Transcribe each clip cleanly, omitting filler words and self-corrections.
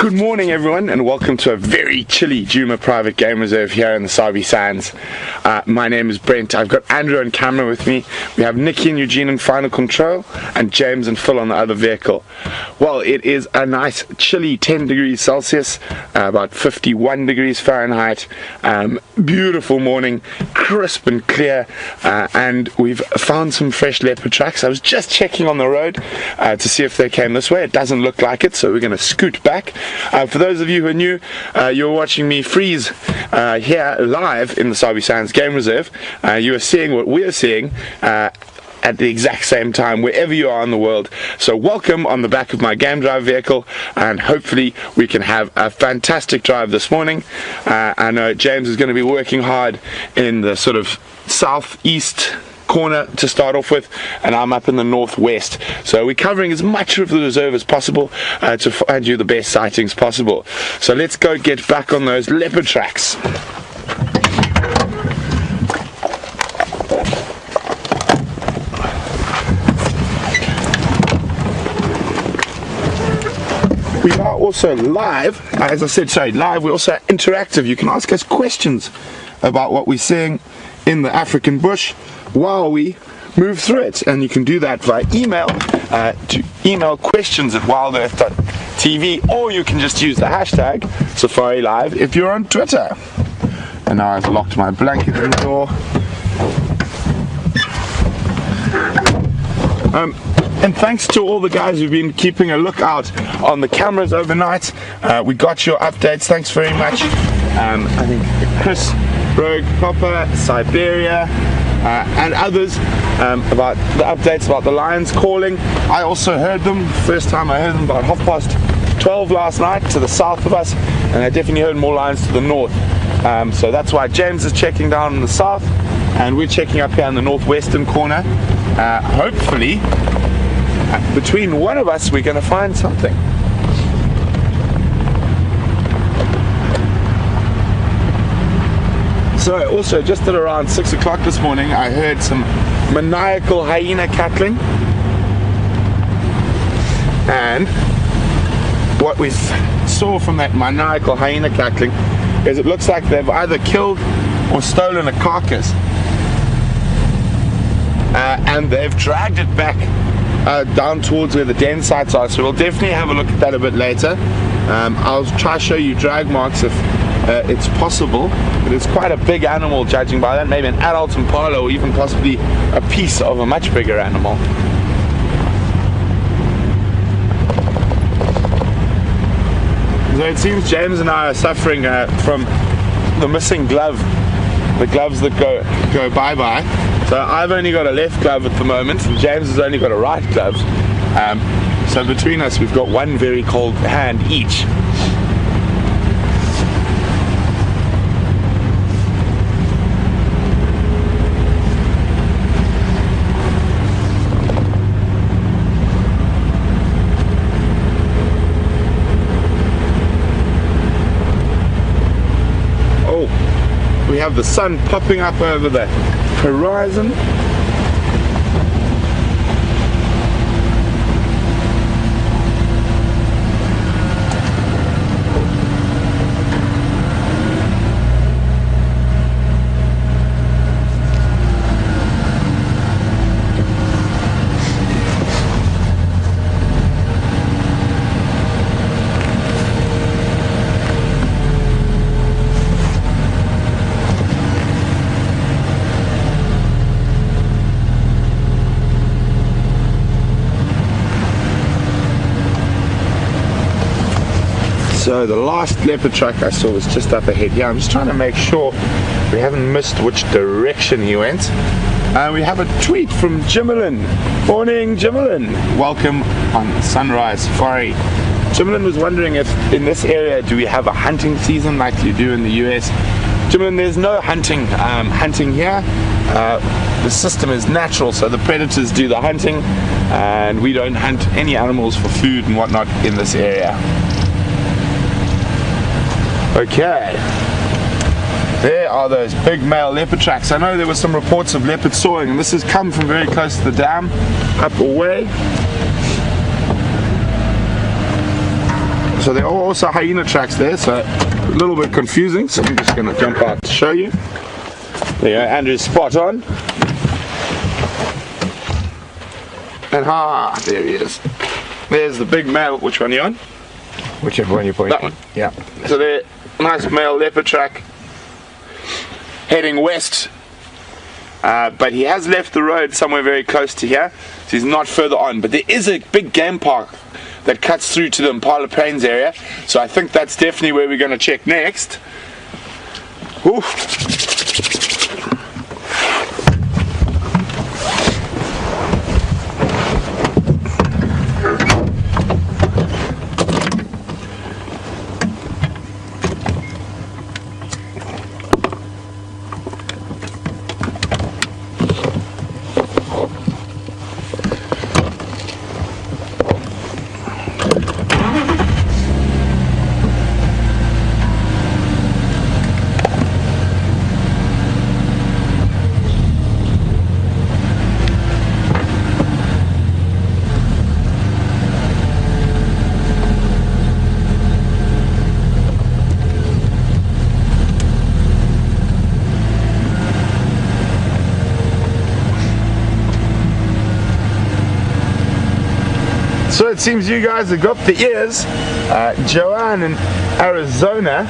Good morning everyone, and welcome to a very chilly Djuma private game reserve here in the Sabi Sands. My name is Brent. I've got Andrew on camera with me. We have Nikki and Eugene in final control and James and Phil on the other vehicle. Well, it is a nice chilly 10 degrees Celsius, about 51 degrees Fahrenheit. Beautiful morning, crisp and clear, and we've found some fresh leopard tracks. I was just checking on the road to see if they came this way. It doesn't look like it, so we're going to scoot back. For those of you who are new, you're watching me freeze here live in the Sabi Sands Game Reserve. You are seeing what we are seeing at the exact same time wherever you are in the world. So welcome on the back of my game drive vehicle, and hopefully we can have a fantastic drive this morning. I know James is going to be working hard in the sort of southeast corner to start off with, and I'm up in the northwest, so we're covering as much of the reserve as possible to find you the best sightings possible. So let's go get back on those leopard tracks. We are also live, as I said, live. We're also interactive. You can ask us questions about what we're seeing in the African bush while we move through it, and you can do that via email to email questions@WildEarthTV, or you can just use the hashtag SafariLive if you're on Twitter. And now I've locked my blanket in the door. And thanks to all the guys who've been keeping a lookout on the cameras overnight. We got your updates, thanks very much. I think Chris, Rogue, Copper, Siberia, and others about the updates about the lions calling. I also heard them, first time I heard them about 12:30 last night to the south of us, and I definitely heard more lions to the north. So that's why James is checking down in the south, and we're checking up here in the northwestern corner. Hopefully, between one of us, we're going to find something. So also just at around 6 o'clock this morning, I heard some maniacal hyena cackling, and what we saw from that maniacal hyena cackling is it looks like they've either killed or stolen a carcass, and they've dragged it back down towards where the den sites are. So we'll definitely have a look at that a bit later. I'll try to show you drag marks if it's possible, but it's quite a big animal judging by that, maybe an adult impala or even possibly a piece of a much bigger animal. So it seems James and I are suffering from the missing glove, the gloves that go bye-bye. So I've only got a left glove at the moment, and James has only got a right glove. So between us we've got one very cold hand each. We have the sun popping up over the horizon. So the last leopard track I saw was just up ahead. Yeah, I'm just trying to make sure we haven't missed which direction he went. We have a tweet from Jimelin. Morning, Jimelin. Welcome on Sunrise Safari. Jimelin was wondering if in this area do we have a hunting season like you do in the US. Jimelin, there's no hunting here. The system is natural, so the predators do the hunting, and we don't hunt any animals for food and whatnot in this area. Okay, there are those big male leopard tracks. I know there were some reports of leopard sawing, and this has come from very close to the dam, up away. So there are also hyena tracks there, so a little bit confusing, so I'm just going to jump out to show you. There you go, Andrew's spot on. And there he is. There's the big male. Which one are you on? Whichever one you're pointing. That one. Yeah. So there, nice male leopard track heading west. But he has left the road somewhere very close to here, so he's not further on. But there is a big game park that cuts through to the Impala Plains area, so I think that's definitely where we're going to check next. Ooh. So it seems you guys have got the ears. Joanne in Arizona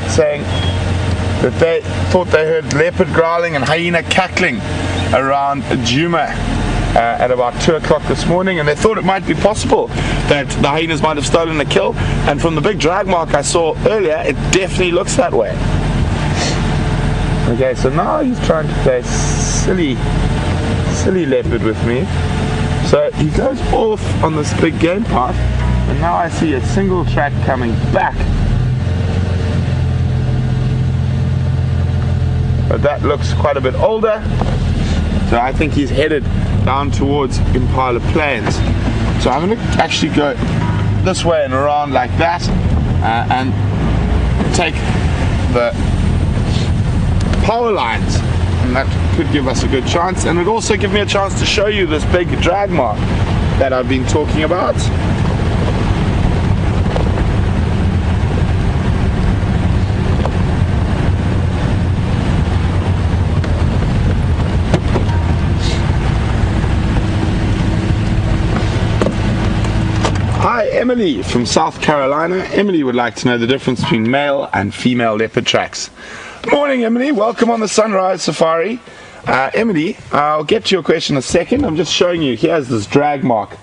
saying that they thought they heard leopard growling and hyena cackling around Djuma at about 2 o'clock this morning, and they thought it might be possible that the hyenas might have stolen the kill, and from the big drag mark I saw earlier, it definitely looks that way. Okay, so now he's trying to play silly leopard with me. So he goes off on this big game path, and now I see a single track coming back. But that looks quite a bit older, so I think he's headed down towards Impala Plains. So I'm going to actually go this way and around like that, and take the power lines. And that could give us a good chance, and it also give me a chance to show you this big drag mark that I've been talking about. Hi, Emily from South Carolina. Emily would like to know the difference between male and female leopard tracks. Good morning, Emily. Welcome on the Sunrise Safari. Emily, I'll get to your question in a second. I'm just showing you. Here's this drag mark,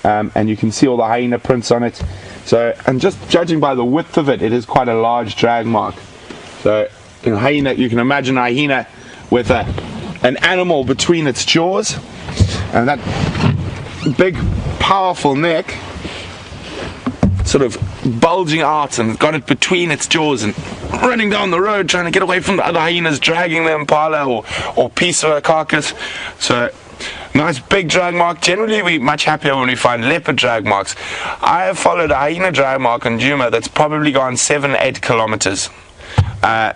and you can see all the hyena prints on it. So, and just judging by the width of it, it is quite a large drag mark. So, in hyena, you can imagine a hyena with an animal between its jaws, and that big, powerful neck sort of bulging out, and got it between its jaws and running down the road trying to get away from the other hyenas dragging the impala or piece of a carcass. So nice big drag mark. Generally we're much happier when we find leopard drag marks. I have followed a hyena drag mark on Djuma that's probably gone 7-8 kilometers.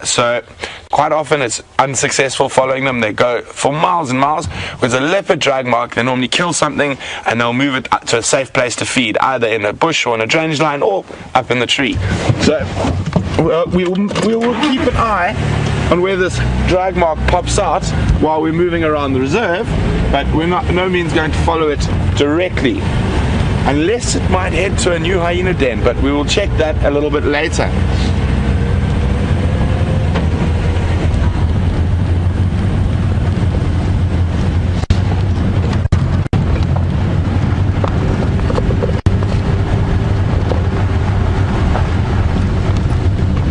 So quite often it's unsuccessful following them. They go for miles and miles. With a leopard drag mark, they normally kill something and they'll move it to a safe place to feed, either in a bush or in a drainage line or up in the tree. So we will keep an eye on where this drag mark pops out while we're moving around the reserve, but we're not no means going to follow it directly, unless it might head to a new hyena den, but we will check that a little bit later.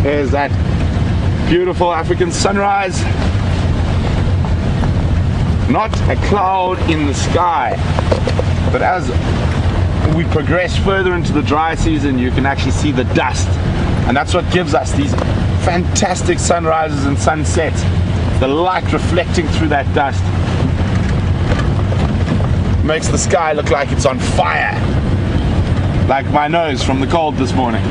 There's that beautiful African sunrise. Not a cloud in the sky, but as we progress further into the dry season, you can actually see the dust, and that's what gives us these fantastic sunrises and sunsets. The light reflecting through that dust makes the sky look like it's on fire, like my nose from the cold this morning.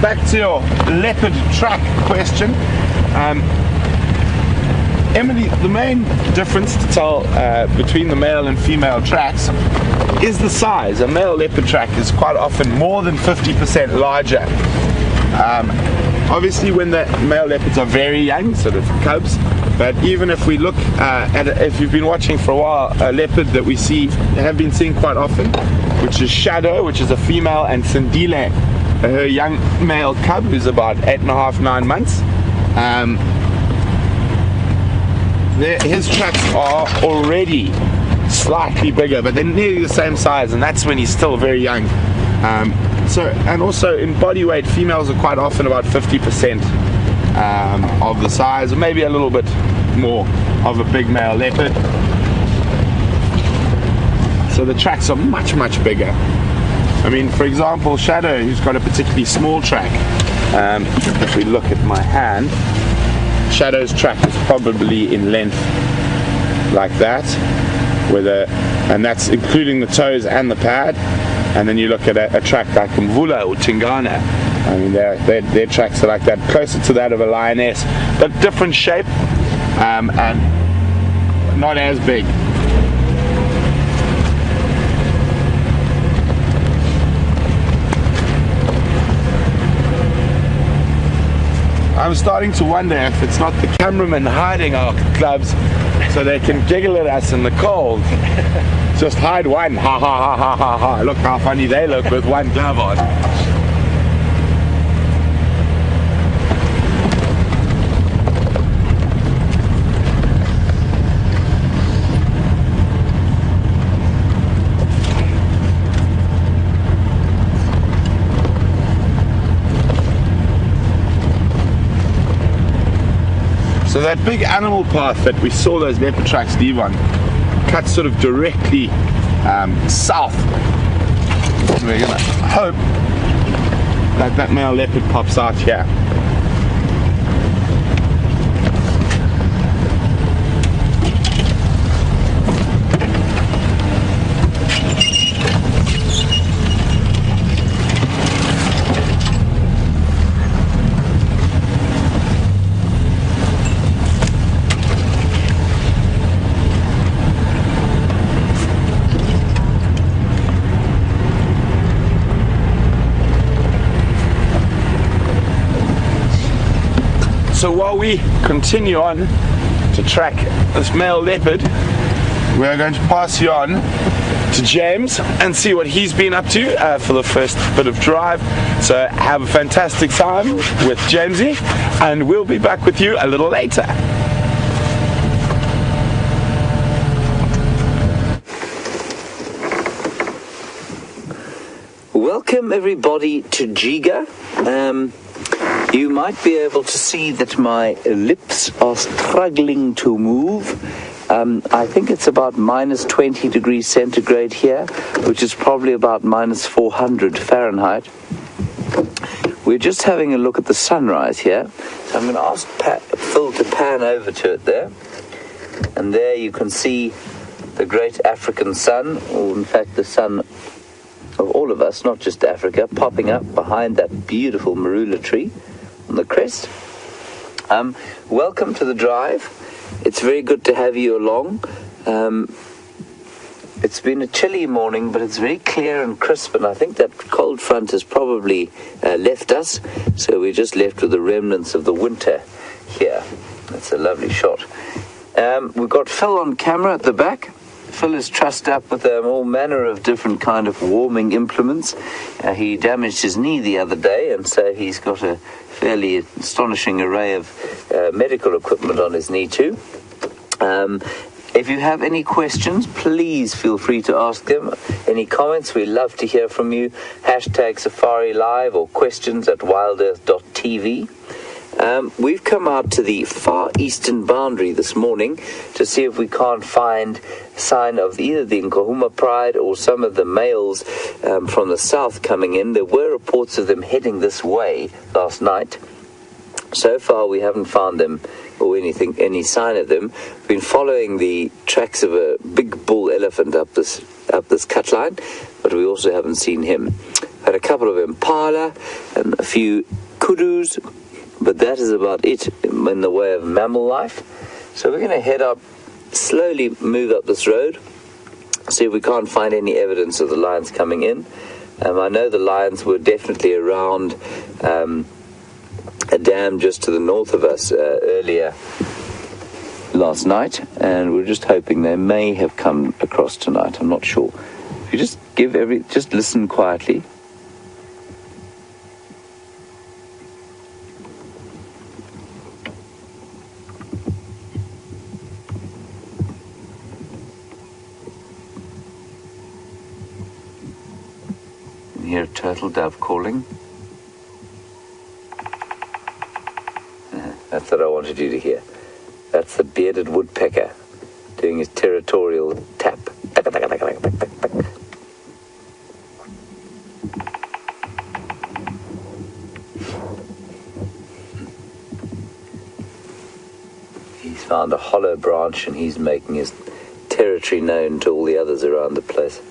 back to your leopard track question. Emily, the main difference to tell between the male and female tracks is the size. A male leopard track is quite often more than 50% larger. Obviously when the male leopards are very young, sort of cubs, but even if we look if you've been watching for a while, a leopard that we have been seeing quite often, which is Shadow, which is a female, and Sindile, her young male cub, who's about 8.5–9 months. His tracks are already slightly bigger, but they're nearly the same size, and that's when he's still very young. And also in body weight, females are quite often about 50% of the size, or maybe a little bit more of a big male leopard. So the tracks are much, much bigger. I mean, for example, Shadow, who's got a particularly small track, if we look at my hand, Shadow's track is probably in length like that, and that's including the toes and the pad. And then you look at a track like Mvula or Tingana. I mean, their tracks are like that, closer to that of a lioness, but different shape and not as big. I'm starting to wonder if it's not the cameramen hiding our clubs so they can giggle at us in the cold. Just hide one, ha ha ha ha ha ha. Look how funny they look with one glove on. So that big animal path that we saw those leopard tracks leave on cuts sort of directly south. We're going to hope that that male leopard pops out here. So while we continue on to track this male leopard, we're going to pass you on to James and see what he's been up to for the first bit of drive. So have a fantastic time with Jamesy, and we'll be back with you a little later. Welcome everybody to Giga. You might be able to see that my lips are struggling to move. I think it's about minus 20 degrees centigrade here, which is probably about minus 400 Fahrenheit. We're just having a look at the sunrise here. So I'm going to ask Phil to pan over to it there. And there you can see the great African sun, or in fact the sun of all of us, not just Africa, popping up behind that beautiful marula tree on the crest. Welcome to the drive. It's very good to have you along. It's been a chilly morning, but it's very clear and crisp, and I think that cold front has probably left us, so we're just left with the remnants of the winter here. That's a lovely shot. We've got Phil on camera at the back. Phil is trussed up with all manner of different kind of warming implements. He damaged his knee the other day, and so he's got a fairly astonishing array of medical equipment on his knee too. If you have any questions, please feel free to ask them. Any comments, we love to hear from you. Hashtag Safari Live or questions at WildEarthTV. We've come out to the far eastern boundary this morning to see if we can't find sign of either the Nkohuma Pride or some of the males from the south coming in. There were reports of them heading this way last night. So far we haven't found them or any sign of them. We've been following the tracks of a big bull elephant up this cut line, but we also haven't seen him. Had a couple of impala and a few kudus, but that is about it in the way of mammal life. So we're going to head up, slowly move up this road, see if we can't find any evidence of the lions coming in. I know the lions were definitely around a dam just to the north of us earlier last night, and we're just hoping they may have come across tonight. I'm not sure. If you just just listen quietly. You hear a turtle dove calling. That's what I wanted you to hear. That's the bearded woodpecker doing his territorial tap. He's found a hollow branch and he's making his territory known to all the others around the place.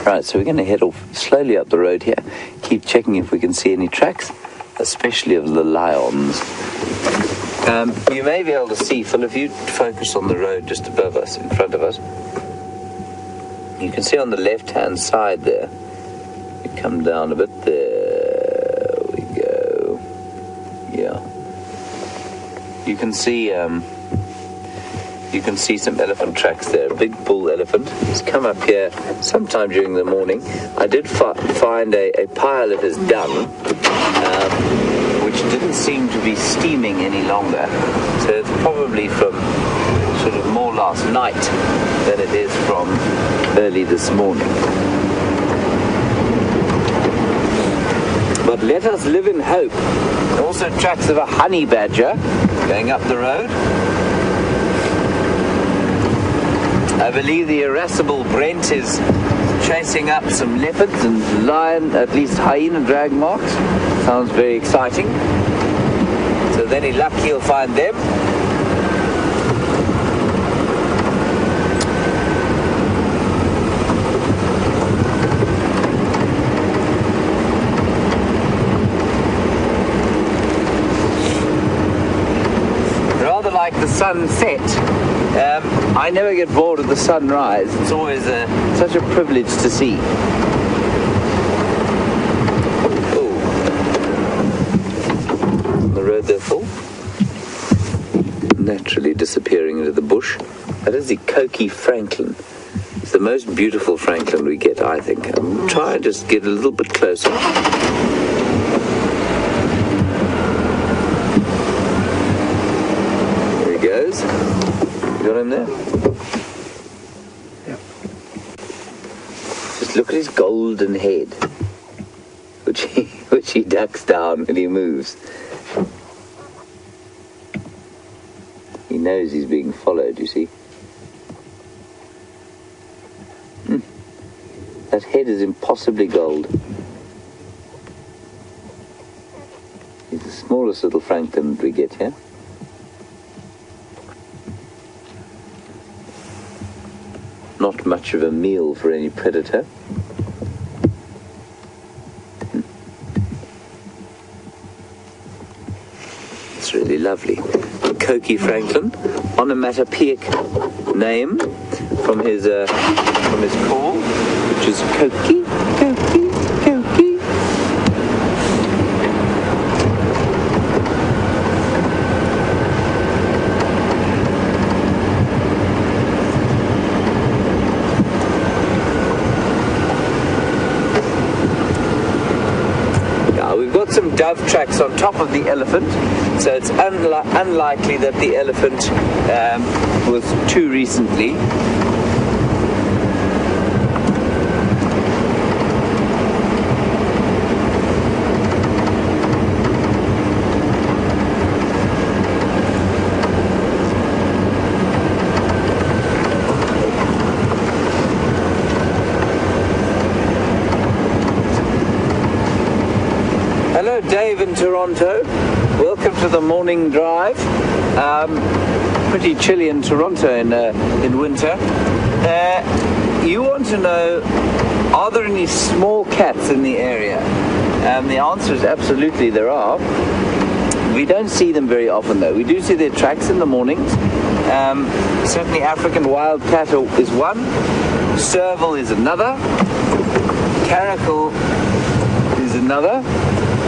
Right, so we're going to head off slowly up the road here. Keep checking if we can see any tracks, especially of the lions. You may be able to see, Phil, if you focus on the road just above us, in front of us, you can see on the left-hand side there, you come down a bit, there we go, yeah. You can see some elephant tracks there. A big bull elephant. He's come up here sometime during the morning. I did find a pile of his dung, which didn't seem to be steaming any longer. So it's probably from sort of more last night than it is from early this morning. But let us live in hope. Also tracks of a honey badger going up the road. I believe the irascible Brent is chasing up some leopards and lion, at least hyena drag marks. Sounds very exciting. So then any luck he'll find them. Rather like the sunset. I never get bored of the sunrise. It's always such a privilege to see. On the road there, Phil. Naturally disappearing into the bush. That is the Coqui Franklin. It's the most beautiful Franklin we get, I think. I'm trying to just get a little bit closer. There he goes. Got him there? Yeah. Just look at his golden head, which he ducks down when he moves. He knows he's being followed, you see. That head is impossibly gold. He's the smallest little Franklin we get here. Not much of a meal for any predator. It's really lovely. Coqui Franklin, onomatopoeic name from his call, which is Coqui, Coqui, Coqui. Some dove tracks on top of the elephant, so it's unlikely that the elephant was too recently. Hello, Dave in Toronto. Welcome to the morning drive. Pretty chilly in Toronto in winter. You want to know Are there any small cats in the area? The answer is absolutely there are. We don't see them very often though. We do see their tracks in the mornings. Certainly African wildcat is one. Serval is another. Caracal is another.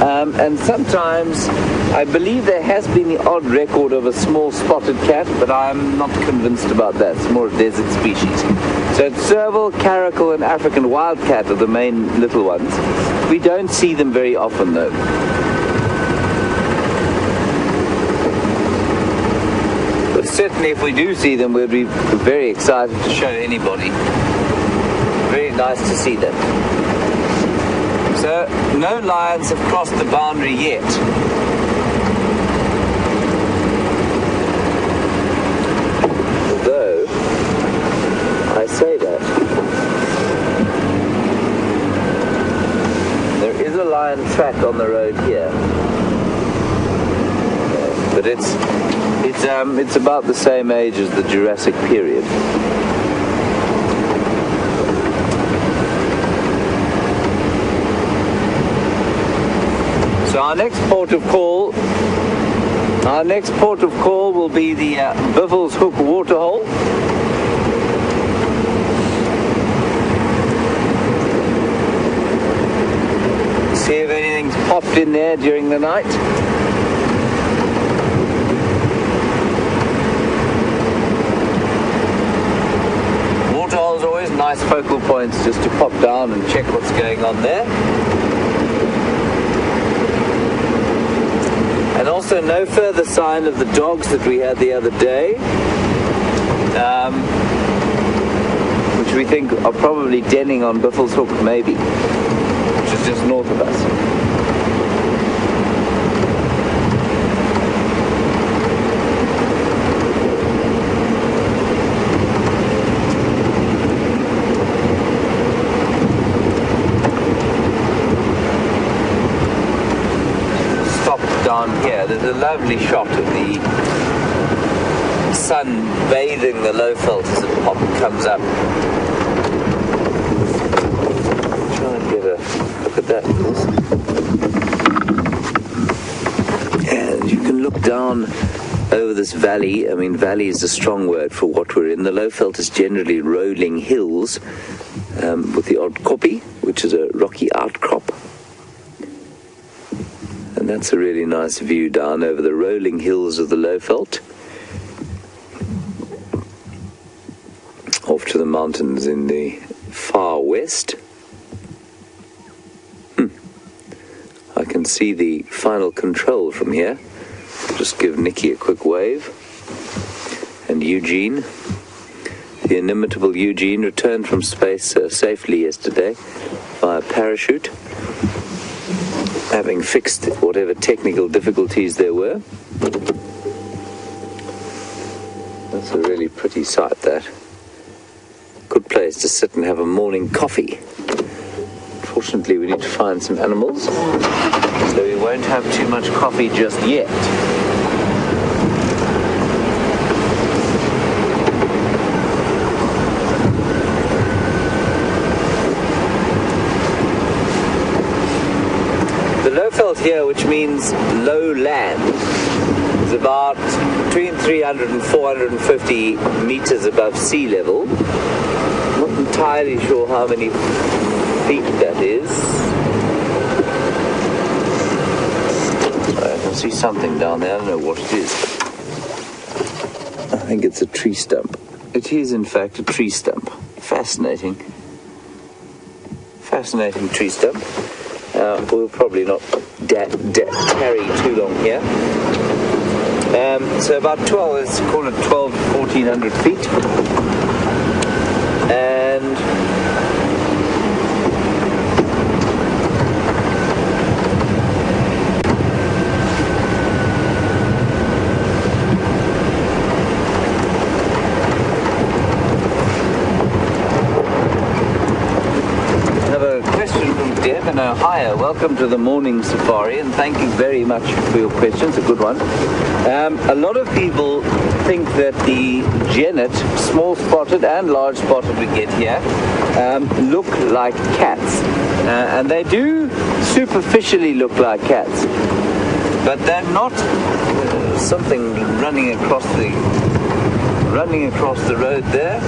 And sometimes I believe there has been the odd record of a small spotted cat, but I'm not convinced about that. It's more a desert species. So it's serval, caracal, and African wildcat are the main little ones. We don't see them very often though. But certainly if we do see them, we'll be very excited to show anybody. Very nice to see them. So no lions have crossed the boundary yet. Although, I say that, there is a lion track on the road here. But it's about the same age as the Jurassic period. So our next port of call will be the Bivels Hook waterhole. See if anything's popped in there during the night. Waterhole's always nice focal points just to pop down and check what's going on there. And also no further sign of the dogs that we had the other day, which we think are probably denning on Biffel's Hook maybe, which is just north of us. Down here, there's a lovely shot of the sun bathing the Lowveld as it comes up. Try and get a look at that, and you can look down over this valley. I mean, valley is a strong word for what we're in. The Lowveld is generally rolling hills with the odd koppie, which is a rocky outcrop. And that's a really nice view down over the rolling hills of the Lowveld. Off to the mountains in the far west. I can see the final control from here. Just give Nikki a quick wave. And Eugene, the inimitable Eugene, returned from space safely yesterday via parachute, having fixed whatever technical difficulties there were. That's a really pretty sight, that. Good place to sit and have a morning coffee. Fortunately, we need to find some animals, so we won't have too much coffee just yet. Lowveld here, which means low land, is about between 300 and 450 meters above sea level. Not entirely sure how many feet that is. I can see something down there. I don't know what it is. I think it's a tree stump. It is in fact a tree stump. Fascinating. Fascinating tree stump. We'll probably not carry too long here. So about 12, let's call it 12 to 1400 feet. And in Ohio. Welcome to the morning safari, and thank you very much for your questions. A good one. A lot of people think that the genet, small spotted and large spotted we get here, look like cats. And they do superficially look like cats. But they're not something running across the road there.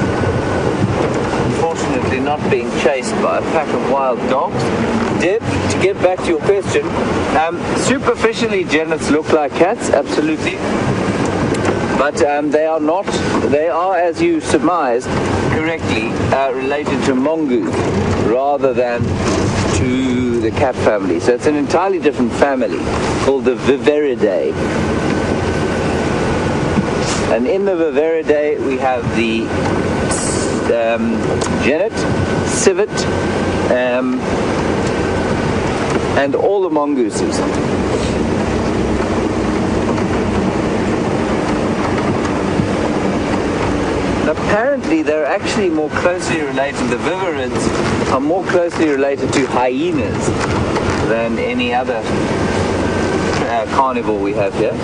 Unfortunately, not being chased by a pack of wild dogs. Deb, to get back to your question, superficially genets look like cats, absolutely. But they are not. They are, as you surmised correctly, related to mongoose rather than to the cat family. So it's an entirely different family called the Viveridae. And in the Viveridae we have the genet, civet, and all the mongooses. Apparently they're actually more closely related, the viverids are more closely related to hyenas than any other carnivore we have here.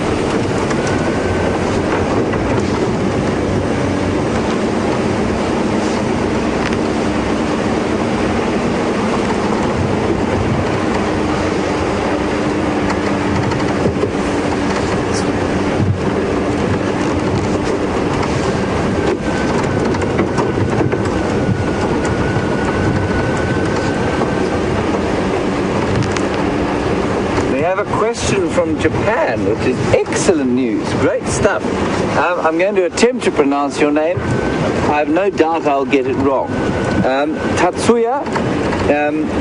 Question from Japan, which is excellent news, great stuff. I'm going to attempt to pronounce your name. I have no doubt I'll get it wrong. Tatsuya,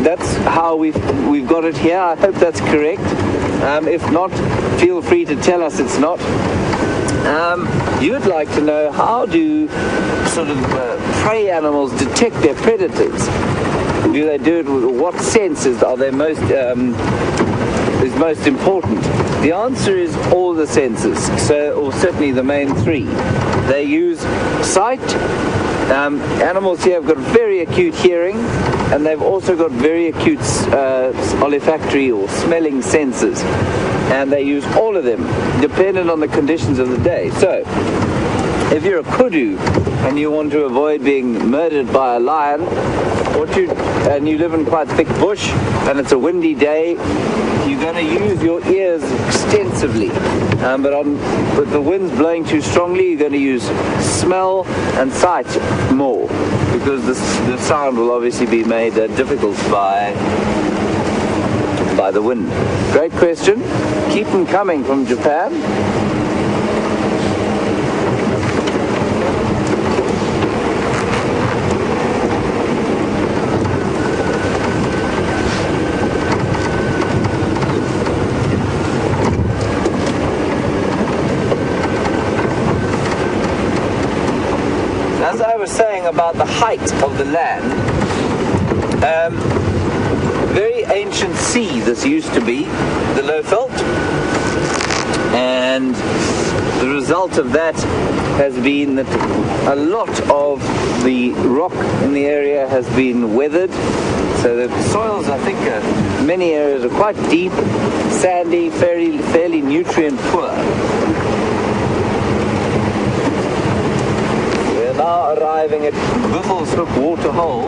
that's how we've got it here. I hope that's correct. If not, feel free to tell us it's not. You'd like to know, how do sort of prey animals detect their predators? Do they do it with what senses are they most important? The answer is all the senses, or certainly the main three. They use sight. Animals here have got very acute hearing, and they've also got very acute olfactory or smelling senses, and they use all of them dependent on the conditions of the day. So if you're a kudu and you want to avoid being murdered by a lion, and you live in quite thick bush and it's a windy day, you're going to use your ears extensively. But with the winds blowing too strongly, you're going to use smell and sight more, because the sound will obviously be made difficult by the wind. Great question. Keep them coming from Japan. As I was saying about the height of the land, very ancient sea this used to be, the Lowveld, and the result of that has been that a lot of the rock in the area has been weathered, so the soils, I think, many areas are quite deep, sandy, fairly nutrient poor. Now arriving at Buffels Hook Waterhole,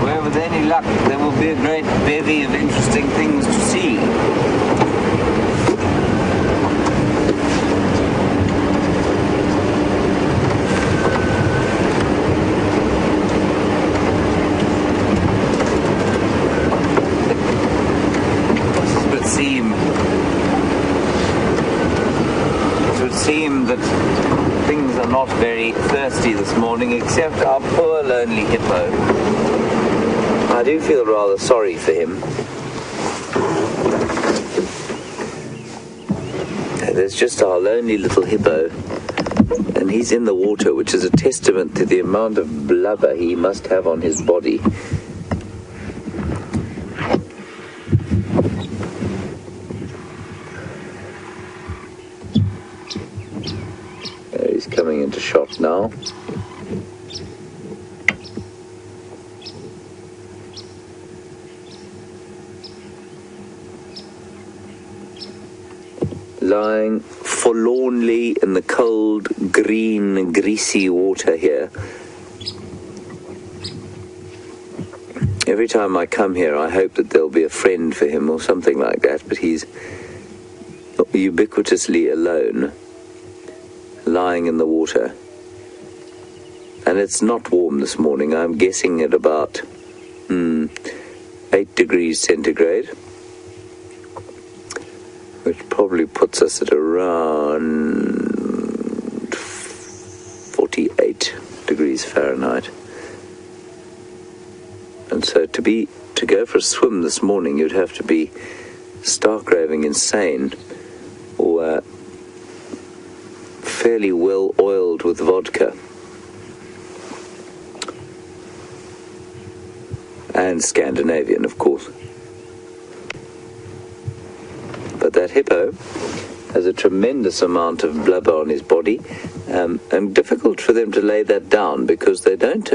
where with any luck there will be a great bevy of interesting things to see. It would seem that things are not very thirsty this morning, except our poor lonely hippo. I do feel rather sorry for him. There's just our lonely little hippo, and he's in the water, which is a testament to the amount of blubber he must have on his body. He's coming into shot now. Lying forlornly in the cold, green, greasy water here. Every time I come here, I hope that there'll be a friend for him or something like that, but he's ubiquitously alone, lying in the water. And it's not warm this morning. I'm guessing at about 8 degrees centigrade, which probably puts us at around 48 degrees Fahrenheit. And so to go for a swim this morning, you'd have to be stark raving insane, or fairly well oiled with vodka. And Scandinavian, of course. But that hippo has a tremendous amount of blubber on his body, and difficult for them to lay that down because they don't,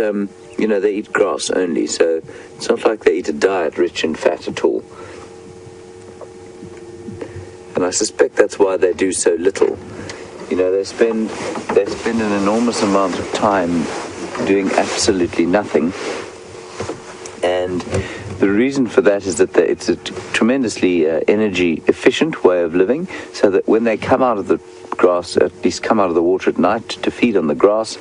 they eat grass only, so it's not like they eat a diet rich in fat at all. And I suspect that's why they do so little. They spend an enormous amount of time doing absolutely nothing. And the reason for that is that it's a tremendously energy efficient way of living, so that when they come out of the grass, at least come out of the water at night to feed on the grass,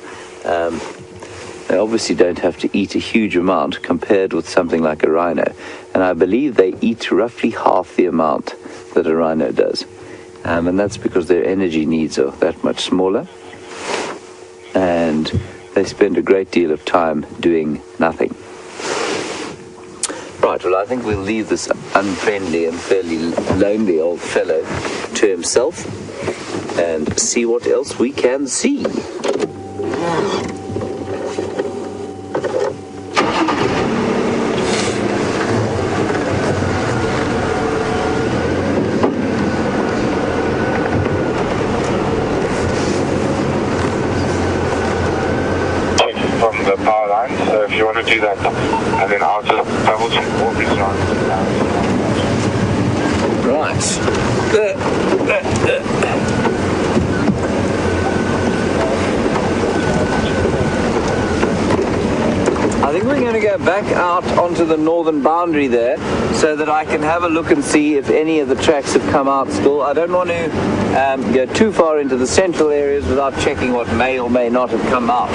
they obviously don't have to eat a huge amount compared with something like a rhino. And I believe they eat roughly half the amount that a rhino does. And that's because their energy needs are that much smaller. And they spend a great deal of time doing nothing. Right, well, I think we'll leave this unfriendly and fairly lonely old fellow to himself and see what else we can see. From the power line, so if you want to do that, and then I'll just double check all these lines. Right. I think we're going to go back out onto the northern boundary there so that I can have a look and see if any of the tracks have come out still. I don't want to go too far into the central areas without checking what may or may not have come out.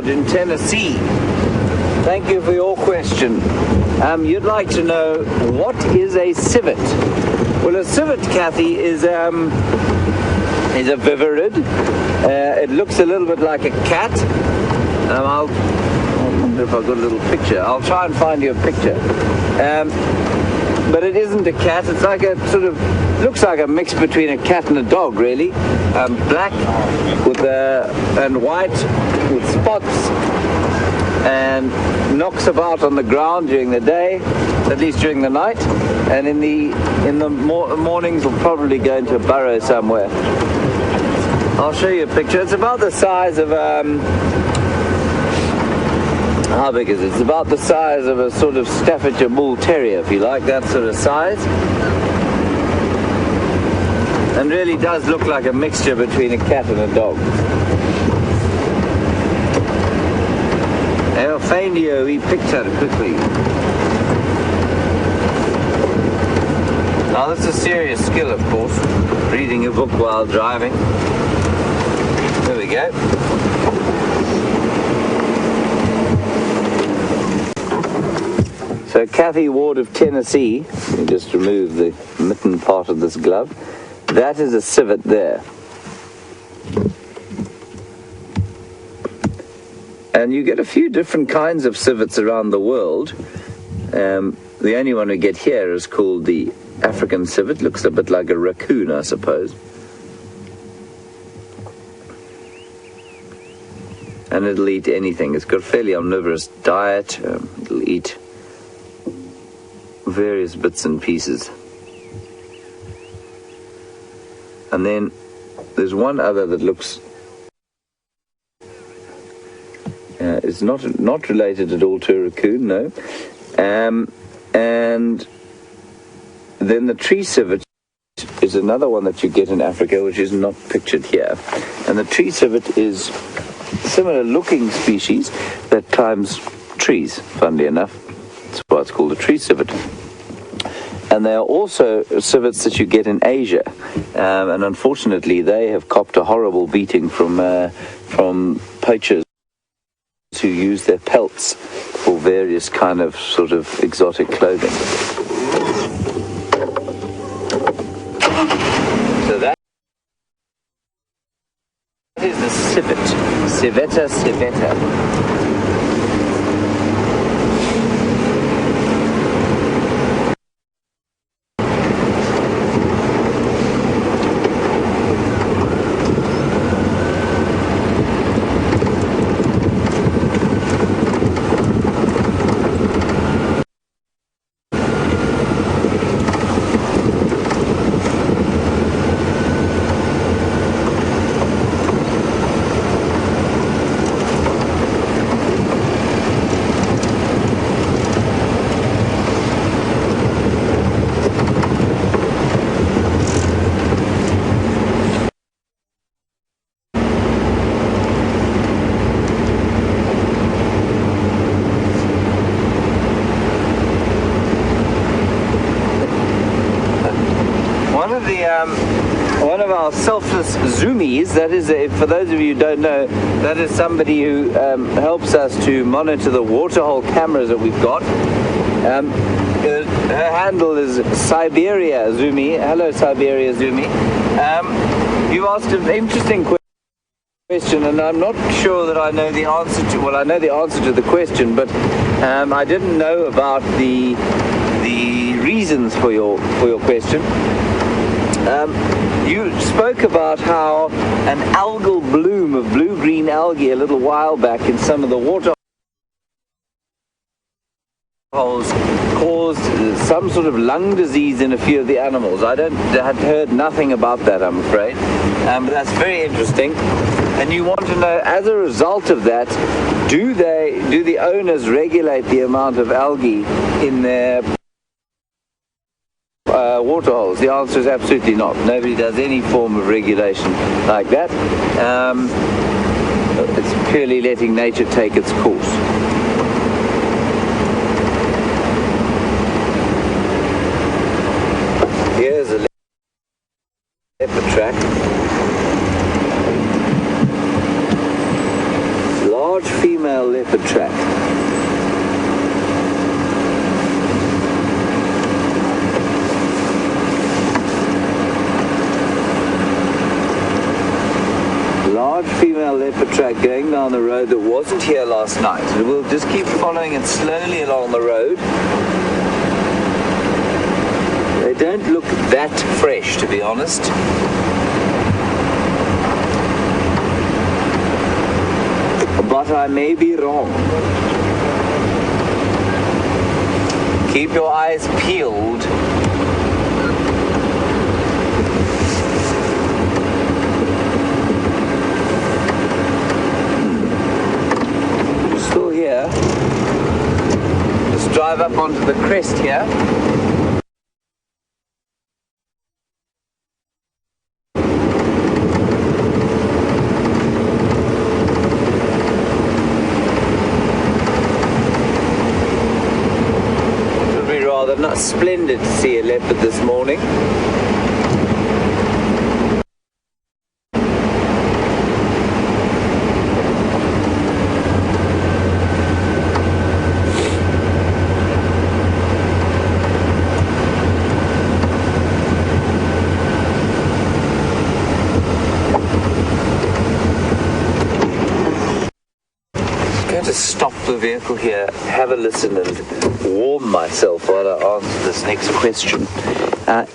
In Tennessee. Thank you for your question. You'd like to know, what is a civet? Well, a civet, Kathy, is a viverrid. It looks a little bit like a cat. I wonder if I've got a little picture. I'll try and find you a picture. But it isn't a cat. It's like a sort of, looks like a mix between a cat and a dog, really. Black with and white with spots, and knocks about on the ground during the day, at least during the night, and in the mornings will probably go into a burrow somewhere. I'll show you a picture. It's about the size of how big is it? It's about the size of a sort of Staffordshire Bull Terrier, if you like, that sort of size. And really does look like a mixture between a cat and a dog. I'll find you a wee picture quickly. Now, this is serious skill, of course, reading a book while driving. There we go. So Kathy Ward of Tennessee, let me just remove the mitten part of this glove. That is a civet there. And you get a few different kinds of civets around the world. The only one we get here is called the African civet. Looks a bit like a raccoon, I suppose. And it'll eat anything. It's got a fairly omnivorous diet. It'll eat various bits and pieces. And then there's one other that looks it's not related at all to a raccoon, no. And then the tree civet is another one that you get in Africa, which is not pictured here. And the tree civet is a similar looking species that climbs trees, funnily enough. That's why it's called a tree civet. And there are also civets that you get in Asia, and unfortunately they have copped a horrible beating from poachers who use their pelts for various kind of sort of exotic clothing. So that is the civet, Civetta civetta. One of our selfless zoomies, that is, for those of you who don't know, that is somebody who helps us to monitor the waterhole cameras that we've got. Her handle is Siberia Zoomy. Hello, Siberia Zoomy. You asked an interesting question, and I'm not sure that I know the answer to. Well, I know the answer to the question, but I didn't know about the reasons for your question. You spoke about how an algal bloom of blue-green algae a little while back in some of the water holes caused some sort of lung disease in a few of the animals. I had heard nothing about that, I'm afraid, but that's very interesting. And you want to know, as a result of that, do the owners regulate the amount of algae in their waterholes? The answer is absolutely not. Nobody does any form of regulation like that. It's purely letting nature take its course. Here's a leopard track. Large female leopard track. Large female leopard track going down the road that wasn't here last night. We'll just keep following it slowly along the road. They don't look that fresh, to be honest. But I may be wrong. Keep your eyes peeled. Still here. Let's drive up onto the crest here. Not splendid to see a leopard this morning. To stop the vehicle here, have a listen and warm myself while I answer this next question.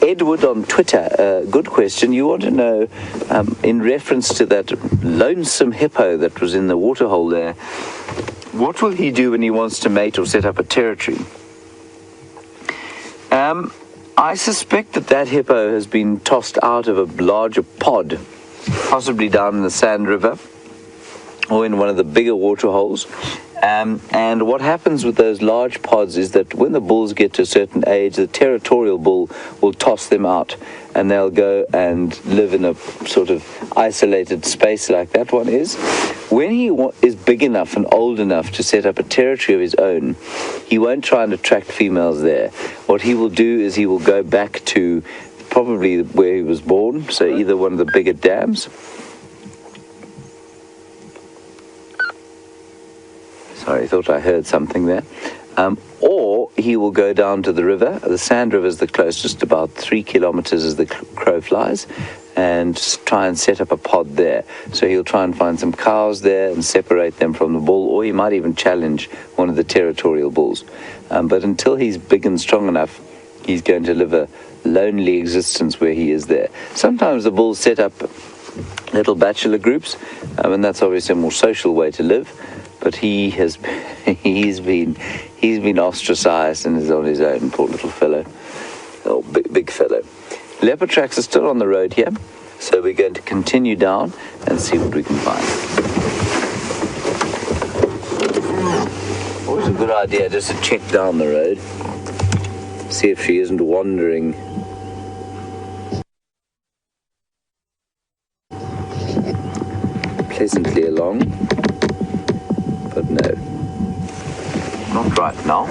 Edward on Twitter, good question. You want to know, in reference to that lonesome hippo that was in the waterhole there, what will he do when he wants to mate or set up a territory? I suspect that hippo has been tossed out of a larger pod possibly down in the Sand River or in one of the bigger water holes. And what happens with those large pods is that when the bulls get to a certain age, the territorial bull will toss them out, and they'll go and live in a sort of isolated space like that one is. When he is big enough and old enough to set up a territory of his own, he won't try and attract females there. What he will do is he will go back to probably where he was born, so either one of the bigger dams. Sorry, I thought I heard something there. Or he will go down to the river. The Sand River is the closest, about 3 kilometers as the crow flies, and try and set up a pod there. So he'll try and find some cows there and separate them from the bull, or he might even challenge one of the territorial bulls. But until he's big and strong enough, he's going to live a lonely existence where he is there. Sometimes the bulls set up little bachelor groups, and that's obviously a more social way to live. But he's been ostracized and is on his own, poor little fellow. Oh, big fellow. Leopard tracks are still on the road here, so we're going to continue down and see what we can find. Always a good idea just to check down the road, see if she isn't wandering. Pleasantly along. But no, not right now.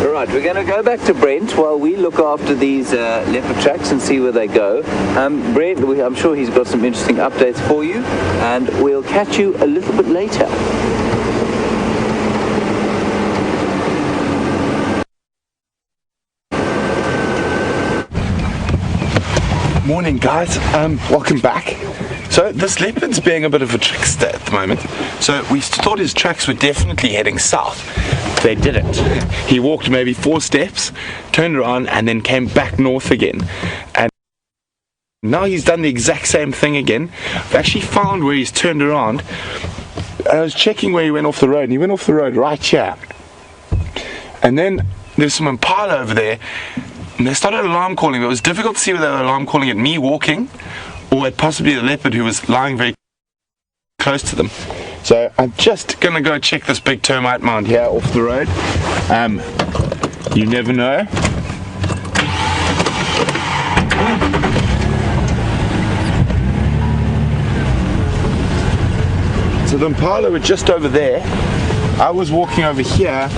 Right, we're going to go back to Brent while we look after these leopard tracks and see where they go. Brent, I'm sure he's got some interesting updates for you, and we'll catch you a little bit later. Morning guys, welcome back. So this leopard's being a bit of a trickster at the moment. So we thought his tracks were definitely heading south. They didn't. He walked maybe 4 steps, turned around and then came back north again. And now he's done the exact same thing again. I've actually found where he's turned around. I was checking where he went off the road, and he went off the road right here. And then there's some impala over there. And they started alarm calling, but it was difficult to see whether they were alarm calling at me walking or at possibly the leopard who was lying very close to them. So I'm just going to go check this big termite mound here off the road. You never know. So the impala were just over there. I was walking over here,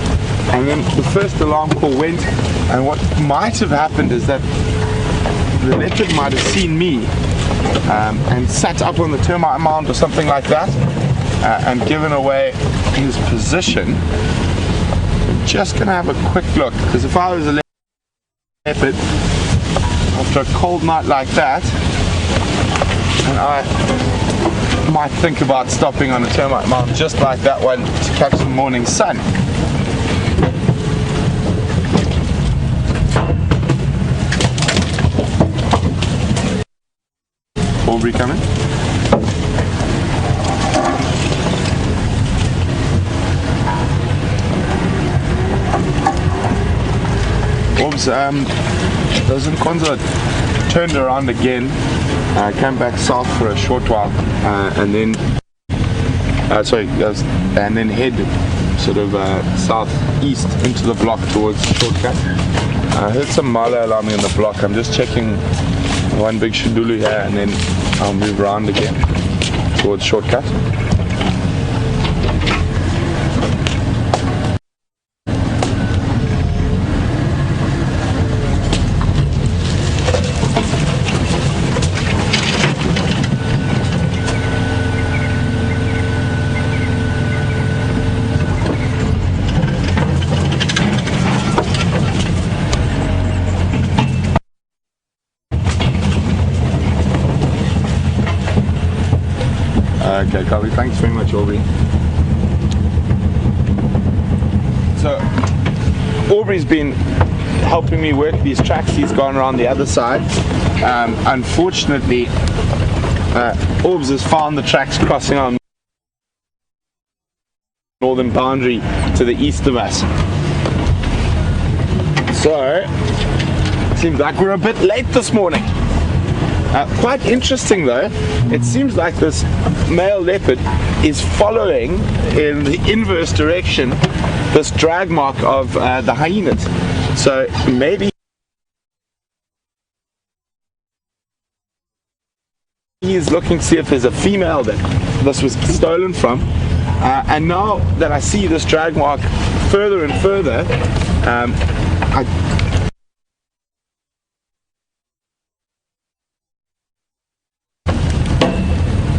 and then the first alarm call went, and what might have happened is that the leopard might have seen me and sat up on the termite mound or something like that, and given away his position. I'm just going to have a quick look, because if I was a leopard after a cold night like that, and I might think about stopping on a termite mound just like that one to catch the morning sun. Aubrey coming? Orbs, those in Kwanzaa turned around again, came back south for a short while, and then and then head sort of southeast into the block towards Shortcut. I heard some mala alarming in the block. I'm just checking one big shundulu here, and then I'll move around again towards Shortcut. Okay, Carly, thanks very much, Aubrey. So, Aubrey's been helping me work these tracks. He's gone around the other side. Unfortunately, Orbs has found the tracks crossing on northern boundary to the east of us. So, seems like we're a bit late this morning. Quite interesting though, it seems like this male leopard is following in the inverse direction this drag mark of the hyenas. So maybe he is looking to see if there's a female that this was stolen from. And now that I see this drag mark further and further, I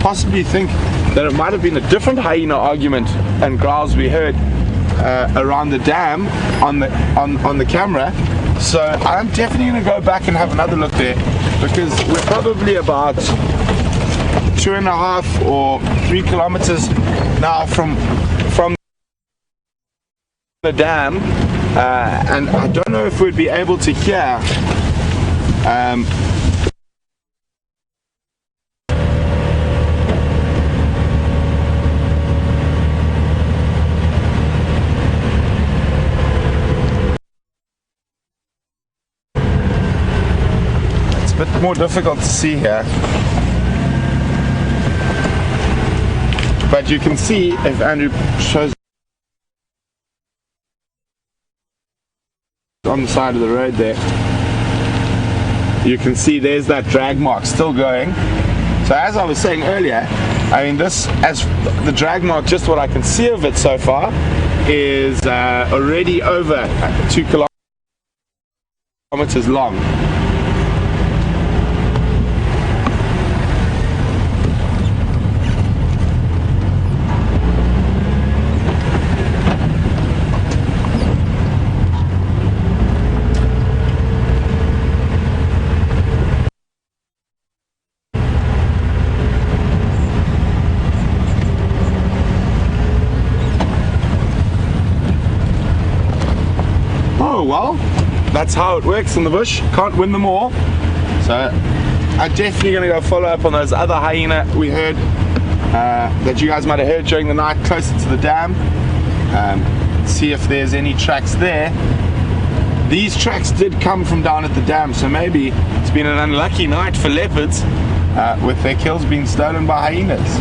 possibly think that it might have been a different hyena argument and growls we heard around the dam on the camera. So I'm definitely going to go back and have another look there, because we're probably about 2.5 or 3 kilometers now from the dam, and I don't know if we'd be able to hear it's a bit more difficult to see here, but you can see if Andrew shows on the side of the road there, you can see there's that drag mark still going. So as I was saying earlier, I mean, this, as the drag mark, just what I can see of it so far, is already over 2 kilometers long. Well, that's how it works in the bush. Can't win them all. So I'm definitely going to go follow up on those other hyena we heard, that you guys might have heard during the night closer to the dam. See if there's any tracks there. These tracks did come from down at the dam, so maybe it's been an unlucky night for leopards with their kills being stolen by hyenas.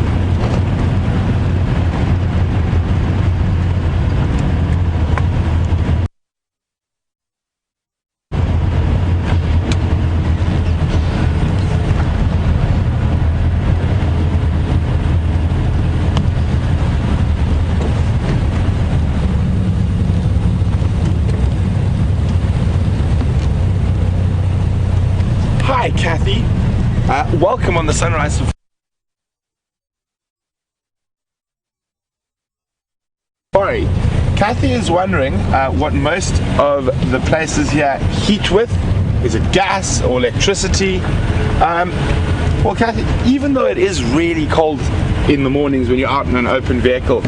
Hi Kathy, welcome on the Sunrise Safari. Kathy is wondering what most of the places here heat with. Is it gas or electricity? Well Kathy, even though it is really cold in the mornings when you're out in an open vehicle,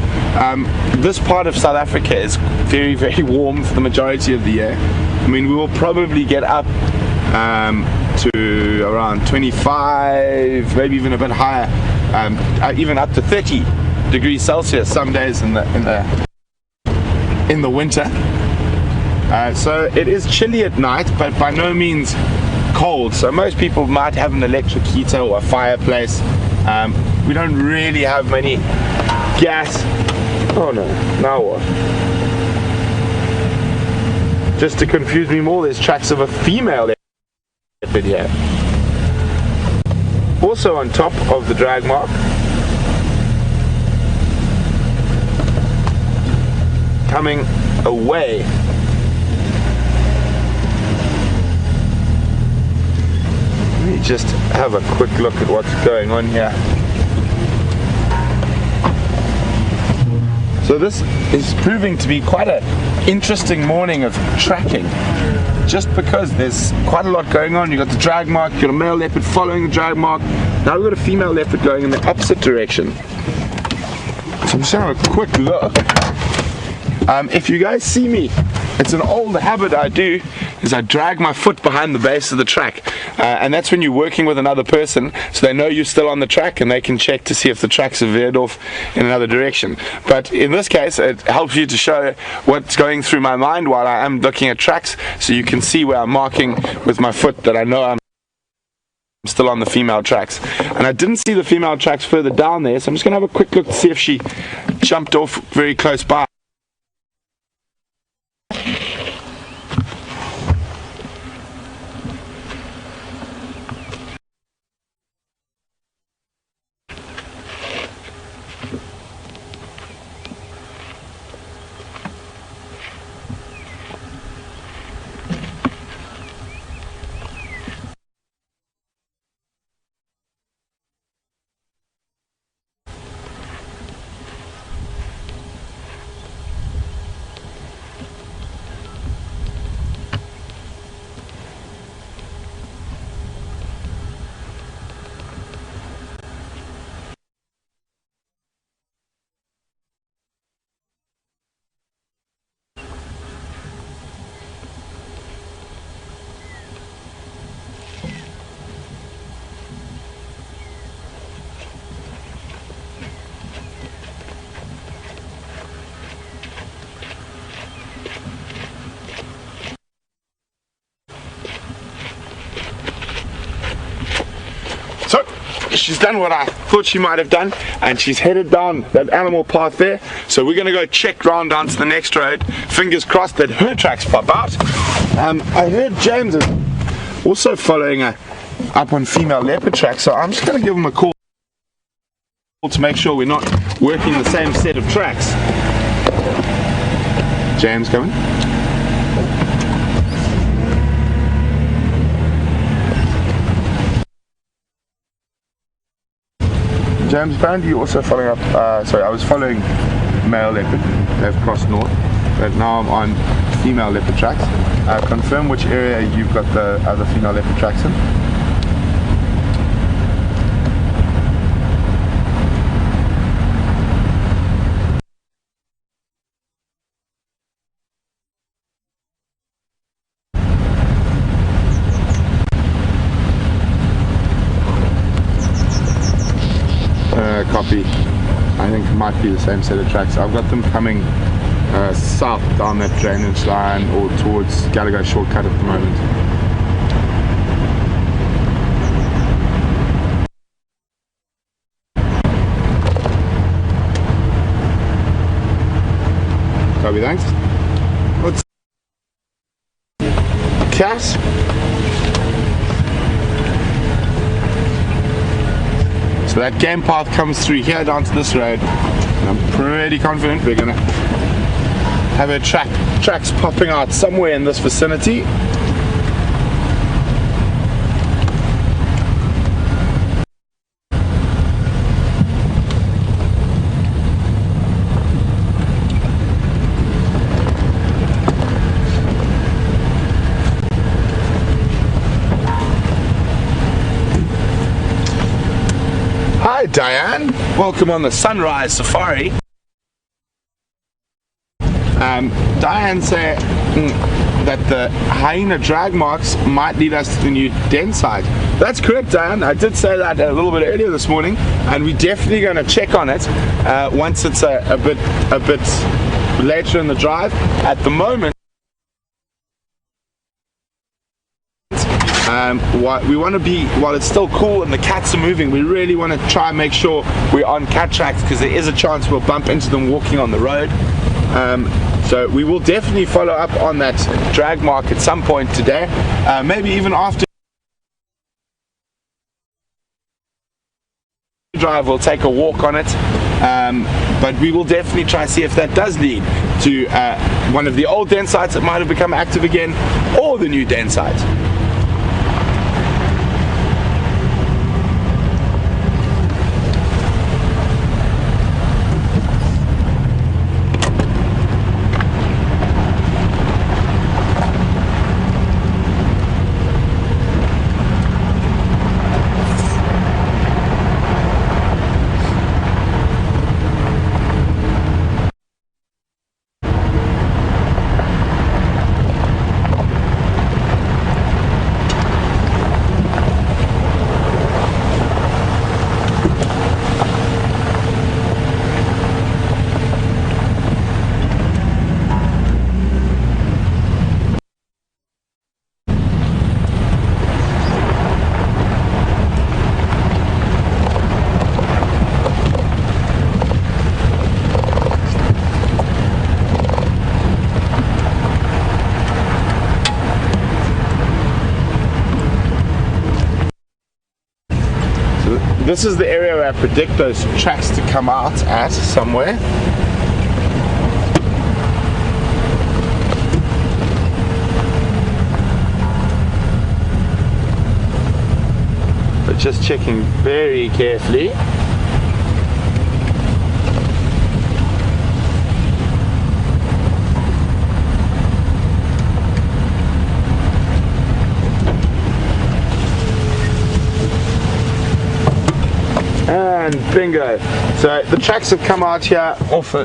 this part of South Africa is very, very warm for the majority of the year. I mean, we will probably get up to around 25, maybe even a bit higher, even up to 30 degrees Celsius some days in the winter. So it is chilly at night, but by no means cold. So most people might have an electric heater or a fireplace. We don't really have many gas. Oh no, now what? Just to confuse me more, there's tracks of a female leopard here. Also on top of the drag mark, coming away. Let me just have a quick look at what's going on here. So this is proving to be quite an interesting morning of tracking, just because there's quite a lot going on. You've got the drag mark, you've got a male leopard following the drag mark. Now we've got a female leopard going in the opposite direction. So I'm just going to have a quick look. If you guys see me, it's an old habit I do, is I drag my foot behind the base of the track, and that's when you're working with another person, so they know you're still on the track and they can check to see if the tracks have veered off in another direction. But in this case, it helps you to show what's going through my mind while I am looking at tracks, so you can see where I'm marking with my foot that I know I'm still on the female tracks. And I didn't see the female tracks further down there, so I'm just going to have a quick look to see if she jumped off very close by. So she's done what I thought she might have done, and she's headed down that animal path there. So we're going to go check round down to the next road. Fingers crossed that her tracks pop out. I heard James is also following up on female leopard tracks, so I'm just going to give him a call to make sure we're not working the same set of tracks. James coming? James, apparently you're also following up, sorry, I was following male leopard, they've crossed north, but now I'm on female leopard tracks. Confirm which area you've got the other female leopard tracks in. Copy. I think it might be the same set of tracks. I've got them coming south down that drainage line or towards Gallagher shortcut at the moment. Copy, thanks. What's Cass? So that game path comes through here down to this road, and I'm pretty confident we're gonna have our tracks popping out somewhere in this vicinity. Hi Diane, welcome on the Sunrise Safari. Diane said that the hyena drag marks might lead us to the new den site. That's correct, Diane. I did say that a little bit earlier this morning, and we're definitely going to check on it once it's a bit later in the drive. At the moment, we want to be, while it's still cool and the cats are moving, we really want to try and make sure we're on cat tracks, because there is a chance we'll bump into them walking on the road. So we will definitely follow up on that drag mark at some point today, maybe even after drive we'll take a walk on it, but we will definitely try to see if that does lead to one of the old den sites that might have become active again, or the new den site. this is the area where I predict those tracks to come out at somewhere. But just checking very carefully. And bingo. So the tracks have come out here off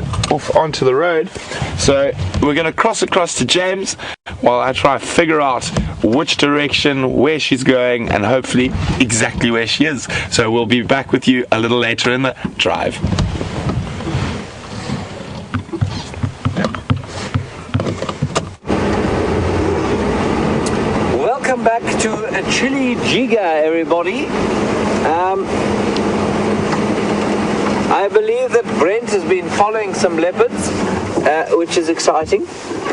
onto the road. So we're going to cross across to James while I try to figure out which direction, where she's going, and hopefully exactly where she is. So we'll be back with you a little later in the drive. Welcome back to a chilly Jiga, everybody. I believe that Brent has been following some leopards, which is exciting.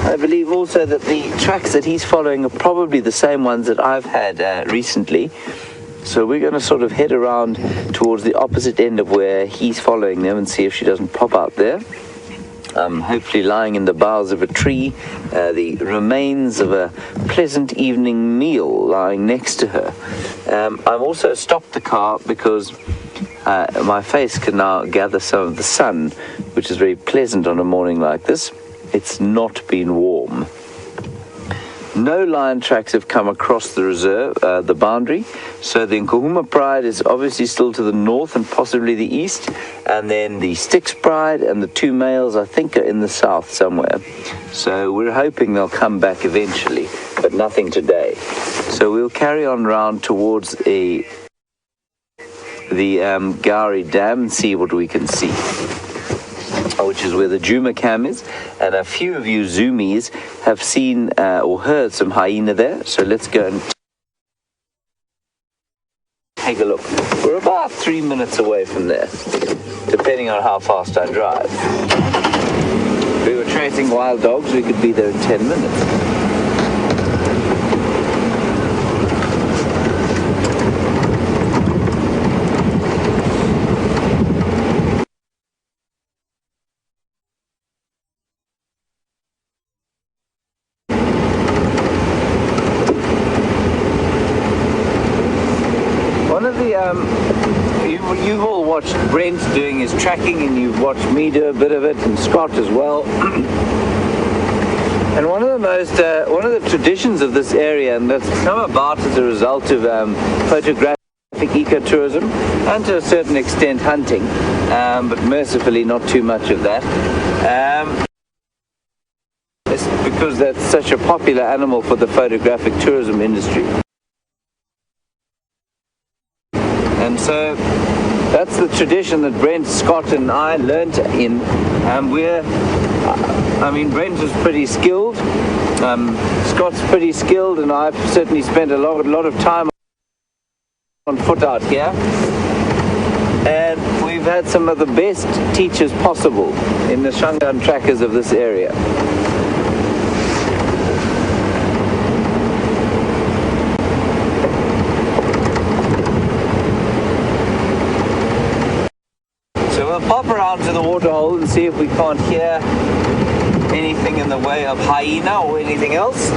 I believe also that the tracks that he's following are probably the same ones that I've had recently. So we're going to sort of head around towards the opposite end of where he's following them and see if she doesn't pop out there. Hopefully lying in the boughs of a tree, the remains of a pleasant evening meal lying next to her. I've also stopped the car because my face can now gather some of the sun, which is very pleasant on a morning like this. It's not been warm. No lion tracks have come across the reserve, the boundary. So the Nkuhuma Pride is obviously still to the north and possibly the east. And then the Styx Pride and the two males, I think, are in the south somewhere. So we're hoping they'll come back eventually, but nothing today. So we'll carry on round towards the Gowrie Dam and see what we can see, which is where the Djuma cam is. And a few of you zoomies have seen or heard some hyena there, so let's go and take a look. We're about 3 minutes away from there, depending on how fast I drive. If we were tracing wild dogs, we could be there in 10 minutes. You've all watched Brent doing his tracking, and you've watched me do a bit of it, and Scott as well. And one of the traditions of this area, and that's come about as a result of photographic ecotourism, and to a certain extent hunting, but mercifully not too much of that. It's because that's such a popular animal for the photographic tourism industry. And so that's the tradition that Brent, Scott and I learnt in. Brent is pretty skilled, Scott's pretty skilled, and I've certainly spent a lot of time on foot out here. And we've had some of the best teachers possible in the Shangaan trackers of this area. Pop around to the waterhole and see if we can't hear anything in the way of hyena or anything else.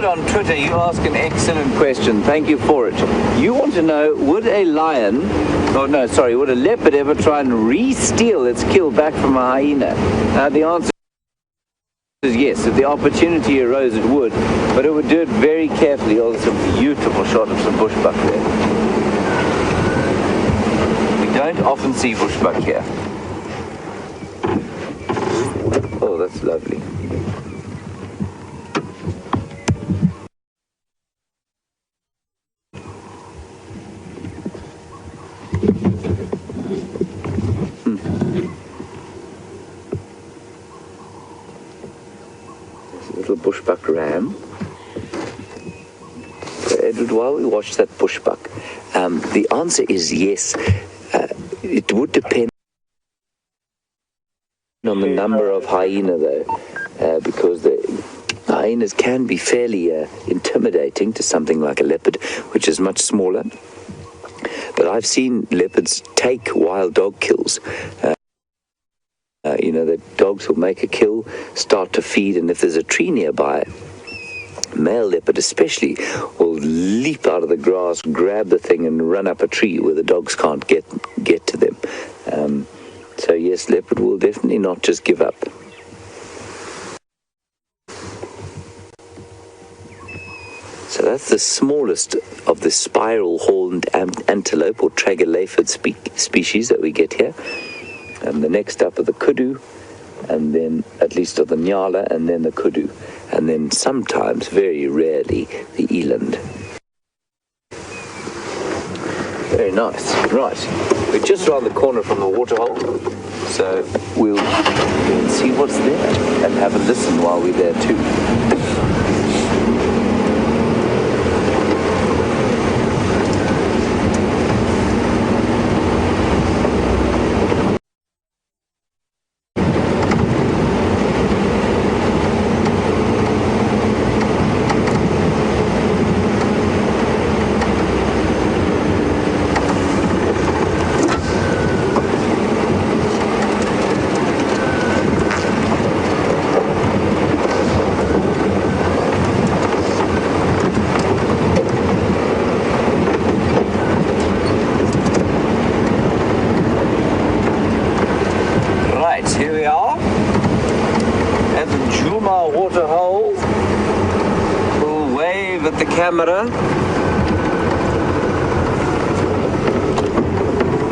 On Twitter, you ask an excellent question. Thank you for it. You want to know, would a leopard ever try and re-steal its kill back from a hyena? The answer is yes. If the opportunity arose, it would, but it would do it very carefully. Oh, there's a beautiful shot of some bushbuck there. We don't often see bushbuck here. Oh, that's lovely. Bushbuck ram. while we watch that bushbuck, the answer is yes. It would depend on the number of hyena, though, because the hyenas can be fairly intimidating to something like a leopard, which is much smaller. But I've seen leopards take wild dog kills. The dogs will make a kill, start to feed, and if there's a tree nearby, male leopard especially will leap out of the grass, grab the thing, and run up a tree where the dogs can't get to them. So yes, leopard will definitely not just give up. So that's the smallest of the spiral-horned antelope or tragelaphid species that we get here. And the next up are the kudu, and then at least of the nyala, and then the kudu, and then sometimes, very rarely, the eland. Very nice. Right, we're just around the corner from the waterhole, so we'll see what's there and have a listen while we're there too. Here we are at the Djuma waterhole. We'll wave at the camera.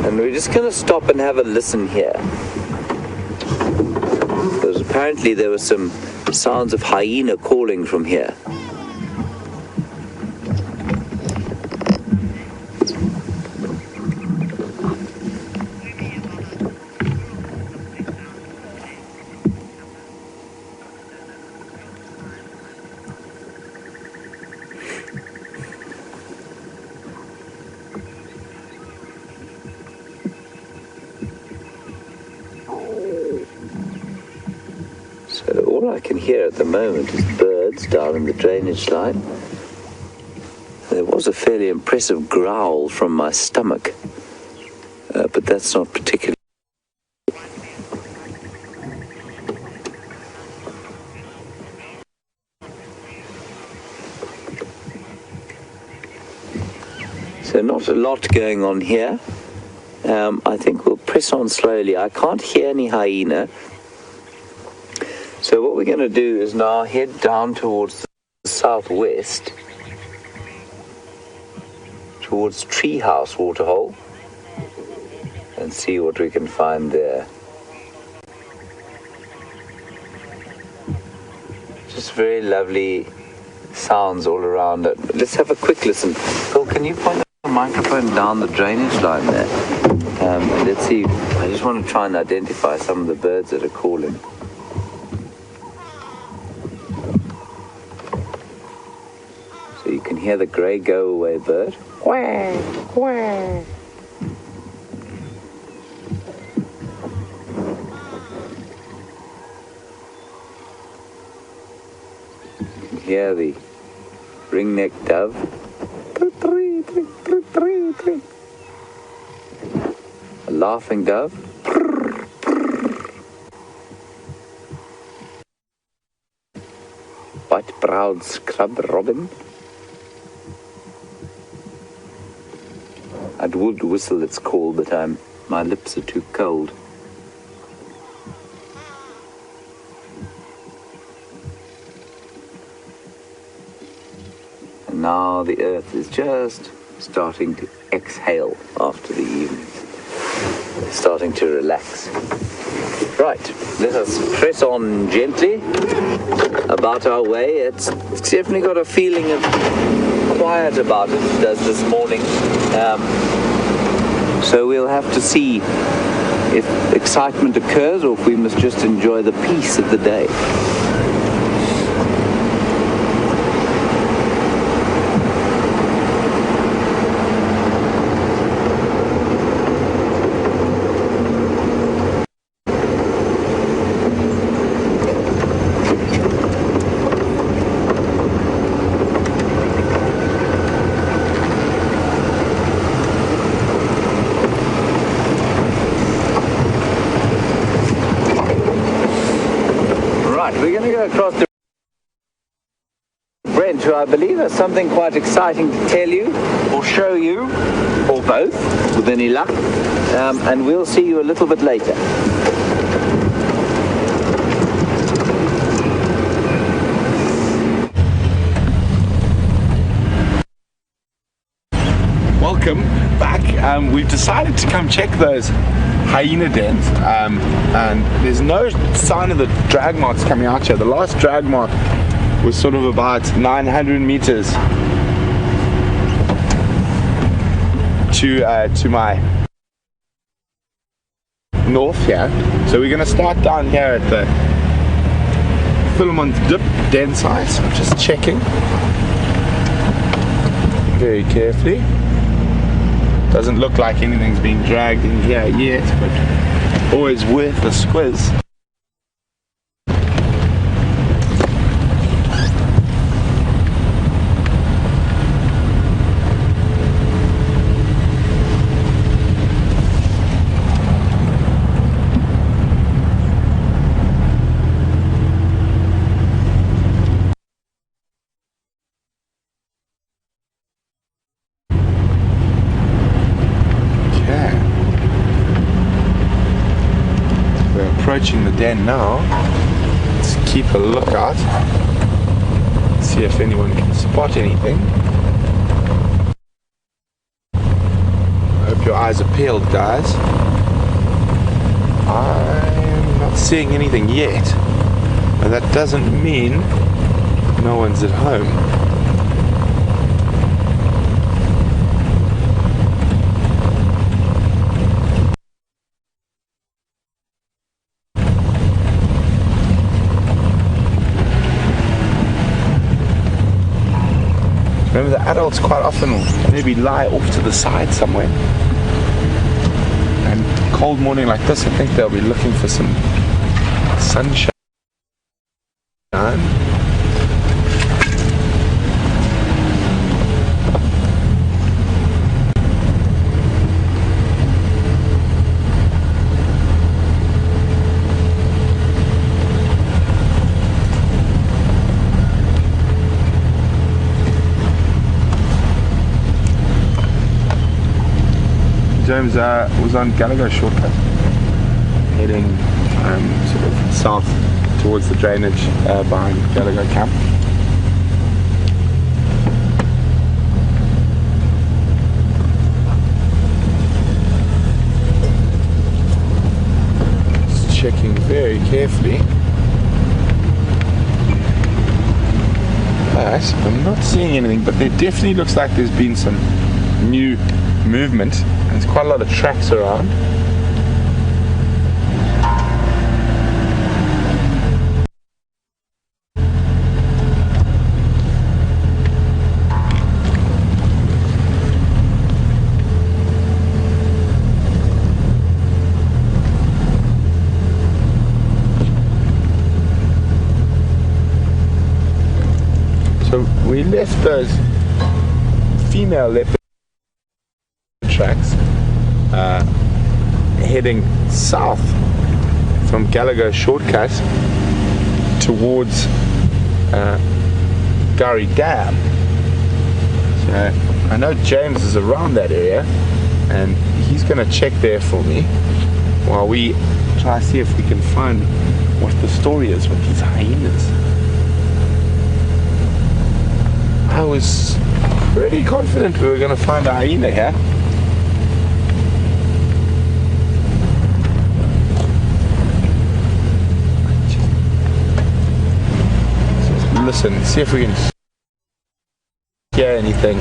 And we're just going to stop and have a listen here. Because apparently there were some sounds of hyena calling from here. So all I can hear at the moment is birds down in the drainage line. There was a fairly impressive growl from my stomach, but that's not particularly. So not a lot going on here. I think we'll press on slowly. I can't hear any hyena. So what we're going to do is now head down towards the southwest, towards Treehouse Waterhole, and see what we can find there. Just very lovely sounds all around it. But let's have a quick listen. Phil, can you point the microphone down the drainage line there? And let's see. I just want to try and identify some of the birds that are calling. So you can hear the grey go-away bird. Quack, quack. You can hear the ring-necked dove. A laughing dove. White-browed scrub robin. I would whistle its call, but my lips are too cold. And now the earth is just starting to exhale after the evening. It's starting to relax. Right, let us press on gently about our way. It's definitely got a feeling of quiet about it, it does this morning. So we'll have to see if excitement occurs or if we must just enjoy the peace of the day. Right, we're going to go across to Brent, who I believe has something quite exciting to tell you, or show you, or both, with any luck, and we'll see you a little bit later. Welcome back. We've decided to come check those hyena dens, and there's no sign of the drag marks coming out here. The last drag mark was sort of about 900 meters to my north here. So we're going to start down here at the Filament Dip den site. So I'm just checking very carefully. Doesn't look like anything's being dragged in here yet, but always worth a squiz. Approaching the den now. Let's keep a lookout, see if anyone can spot anything. I hope your eyes are peeled, guys. I'm not seeing anything yet, but that doesn't mean no one's at home. Remember, the adults quite often will maybe lie off to the side somewhere. And cold morning like this, I think they'll be looking for some sunshine. James was on Gallagher shortcut, heading sort of south towards the drainage behind Gallagher camp. Just checking very carefully. But I'm not seeing anything, but there definitely looks like there's been some new movement. There's quite a lot of tracks around. So we left those female leopard tracks heading south from Gallagher shortcut towards Gurry Dam. So I know James is around that area and he's going to check there for me while we try to see if we can find what the story is with these hyenas. I was pretty confident we were going to find a hyena here. Listen, see if we can hear anything.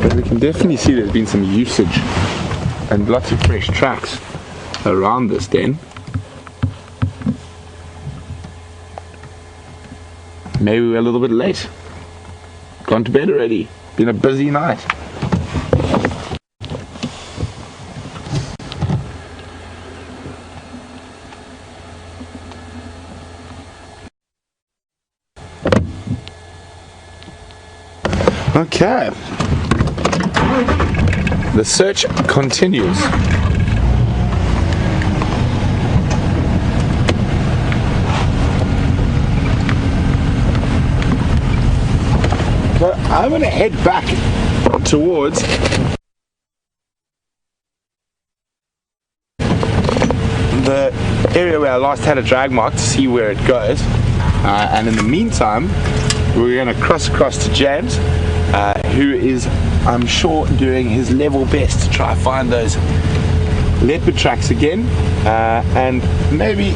But we can definitely see there's been some usage and lots of fresh tracks around this den. Maybe we're a little bit late. Gone to bed already. Been a busy night. Okay. The search continues. So I'm going to head back towards the area where I last had a drag mark to see where it goes. And in the meantime, we're going to cross across to James, who is, I'm sure, doing his level best to try find those leopard tracks again, and maybe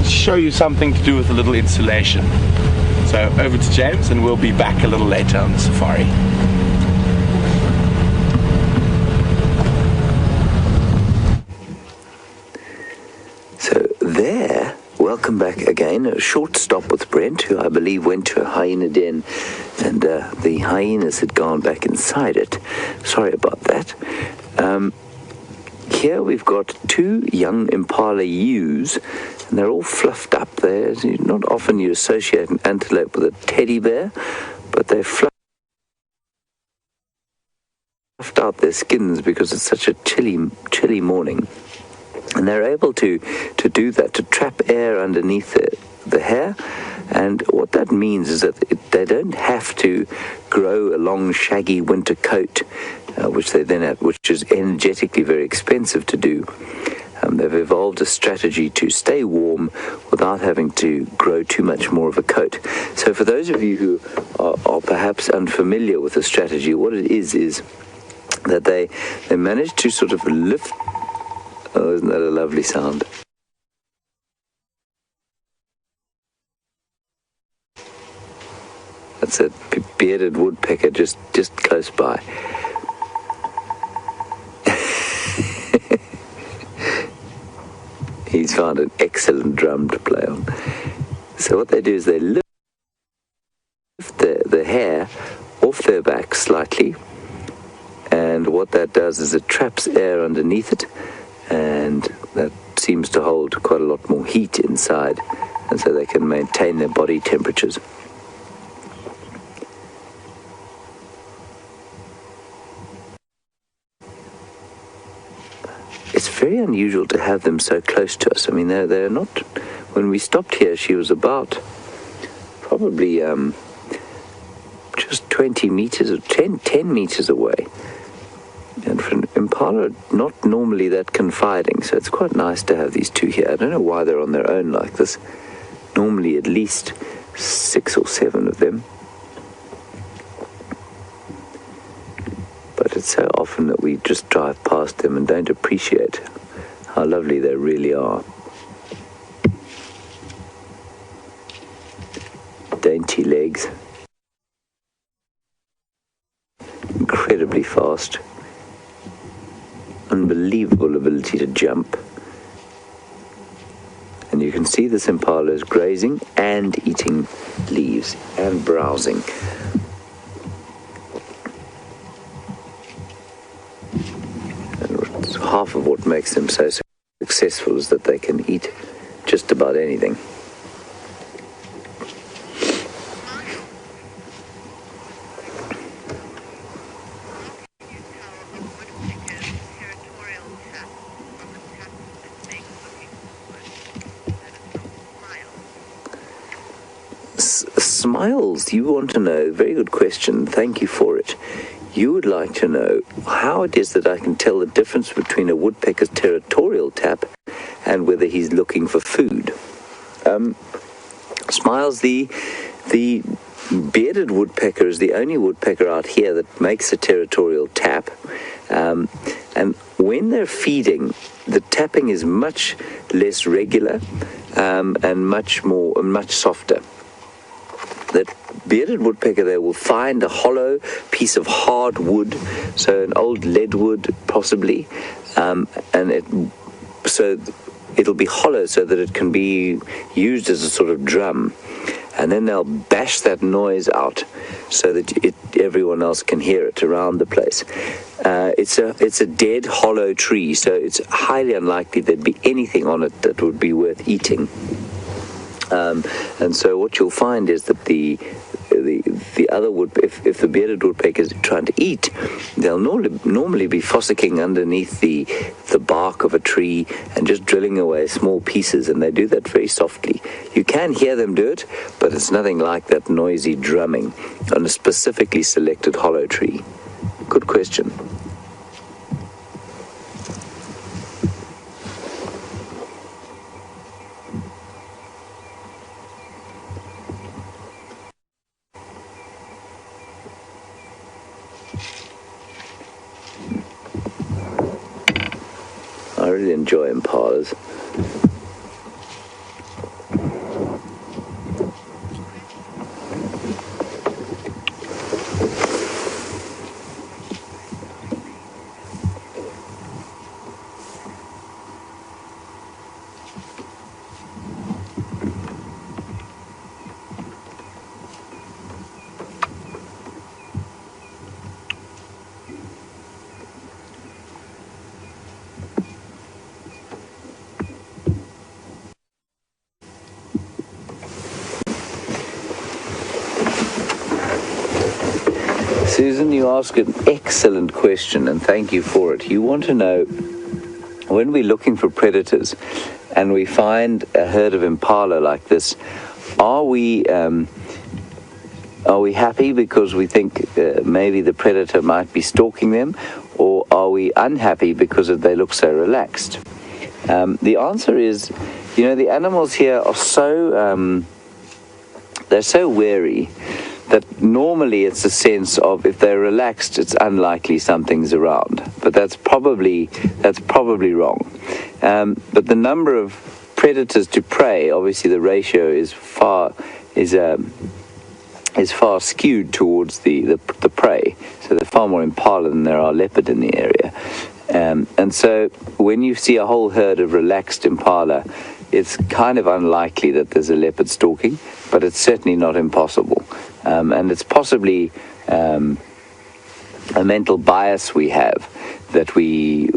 show you something to do with a little installation. So over to James, and we'll be back a little later on the safari. So there, welcome back again. A short stop with Brent, who I believe went to a hyena den, and the hyenas had gone back inside it. Sorry about that. Here we've got two young impala ewes, and they're all fluffed up. Not often you associate an antelope with a teddy bear, but they've fluffed out their skins because it's such a chilly morning. And they're able to do that, to trap air underneath the hair. And what that means is that they don't have to grow a long, shaggy winter coat, which they then have, which is energetically very expensive to do. They've evolved a strategy to stay warm without having to grow too much more of a coat. So for those of you who are perhaps unfamiliar with the strategy, what it is that they manage to sort of lift. Oh, isn't that a lovely sound? That's a bearded woodpecker just close by. He's found an excellent drum to play on. So what they do is they lift the hair off their back slightly, and what that does is it traps air underneath it, and that seems to hold quite a lot more heat inside, and so they can maintain their body temperatures. It's very unusual to have them so close to us. I mean, they're not. When we stopped here, she was about probably just 20 meters or 10 meters away. And for an impala, not normally that confiding, so it's quite nice to have these two here. I don't know why they're on their own like this. Normally at least 6 or 7 of them. But it's so often that we just drive past them and don't appreciate how lovely they really are. Dainty legs. Incredibly fast. Unbelievable ability to jump. And you can see this impala is grazing and eating leaves and browsing. And half of what makes them so successful is that they can eat just about anything. Smiles, you want to know, very good question, thank you for it. You would like to know how it is that I can tell the difference between a woodpecker's territorial tap and whether he's looking for food. Smiles, the bearded woodpecker is the only woodpecker out here that makes a territorial tap, and when they're feeding, the tapping is much less regular and much softer. That bearded woodpecker there will find a hollow piece of hard wood, so an old lead wood possibly, and it'll be hollow so that it can be used as a sort of drum, and then they'll bash that noise out so that everyone else can hear it around the place. It's a dead hollow tree, so it's highly unlikely there'd be anything on it that would be worth eating. And so what you'll find is that the the other if the bearded woodpecker is trying to eat, they'll normally be fossicking underneath the bark of a tree and just drilling away small pieces, and they do that very softly. You can hear them do it, but it's nothing like that noisy drumming on a specifically selected hollow tree. Good question. I really enjoy impalas. Susan, you ask an excellent question, and thank you for it. You want to know, when we're looking for predators and we find a herd of impala like this, are we happy because we think maybe the predator might be stalking them, or are we unhappy because they look so relaxed? The answer is, the animals here are they're so wary that normally it's a sense of, if they're relaxed, it's unlikely something's around. But that's probably wrong. But the number of predators to prey, obviously the ratio is far skewed towards the prey. So there are far more impala than there are leopard in the area. And so when you see a whole herd of relaxed impala, it's kind of unlikely that there's a leopard stalking, but it's certainly not impossible. And it's possibly a mental bias we have, that we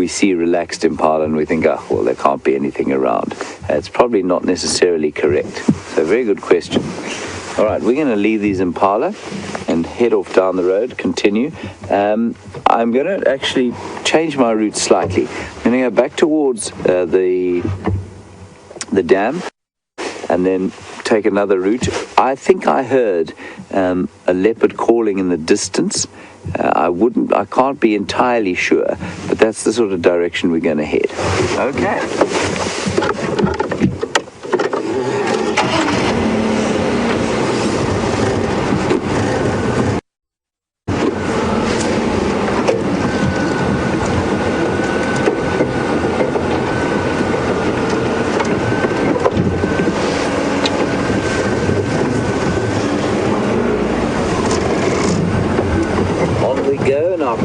see relaxed impala and we think, well, there can't be anything around. It's probably not necessarily correct. So very good question. All right, we're going to leave these impala and head off down the road, continue. I'm going to actually change my route slightly. I'm going to go back towards the dam and then take another route. I think I heard a leopard calling in the distance. I can't be entirely sure, but that's the sort of direction we're going to head. Okay.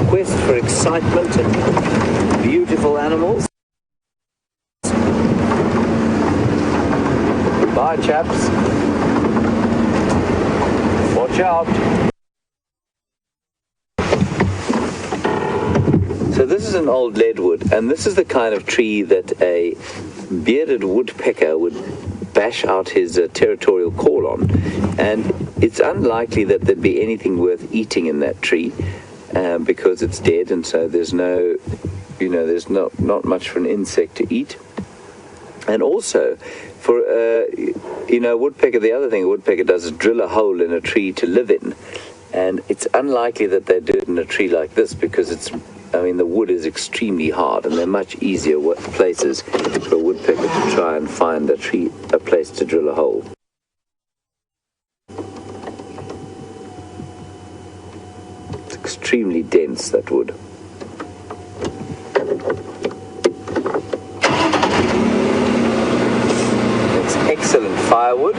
Quest for excitement and beautiful animals. Bye, chaps. Watch out. So this is an old leadwood, and this is the kind of tree that a bearded woodpecker would bash out his territorial call on. And it's unlikely that there'd be anything worth eating in that tree. Because it's dead, and so there's there's not much for an insect to eat. And also, for woodpecker, the other thing a woodpecker does is drill a hole in a tree to live in, and it's unlikely that they do it in a tree like this, because the wood is extremely hard, and they're much easier places for a woodpecker to try and find a place to drill a hole. Extremely dense, that wood. It's excellent firewood.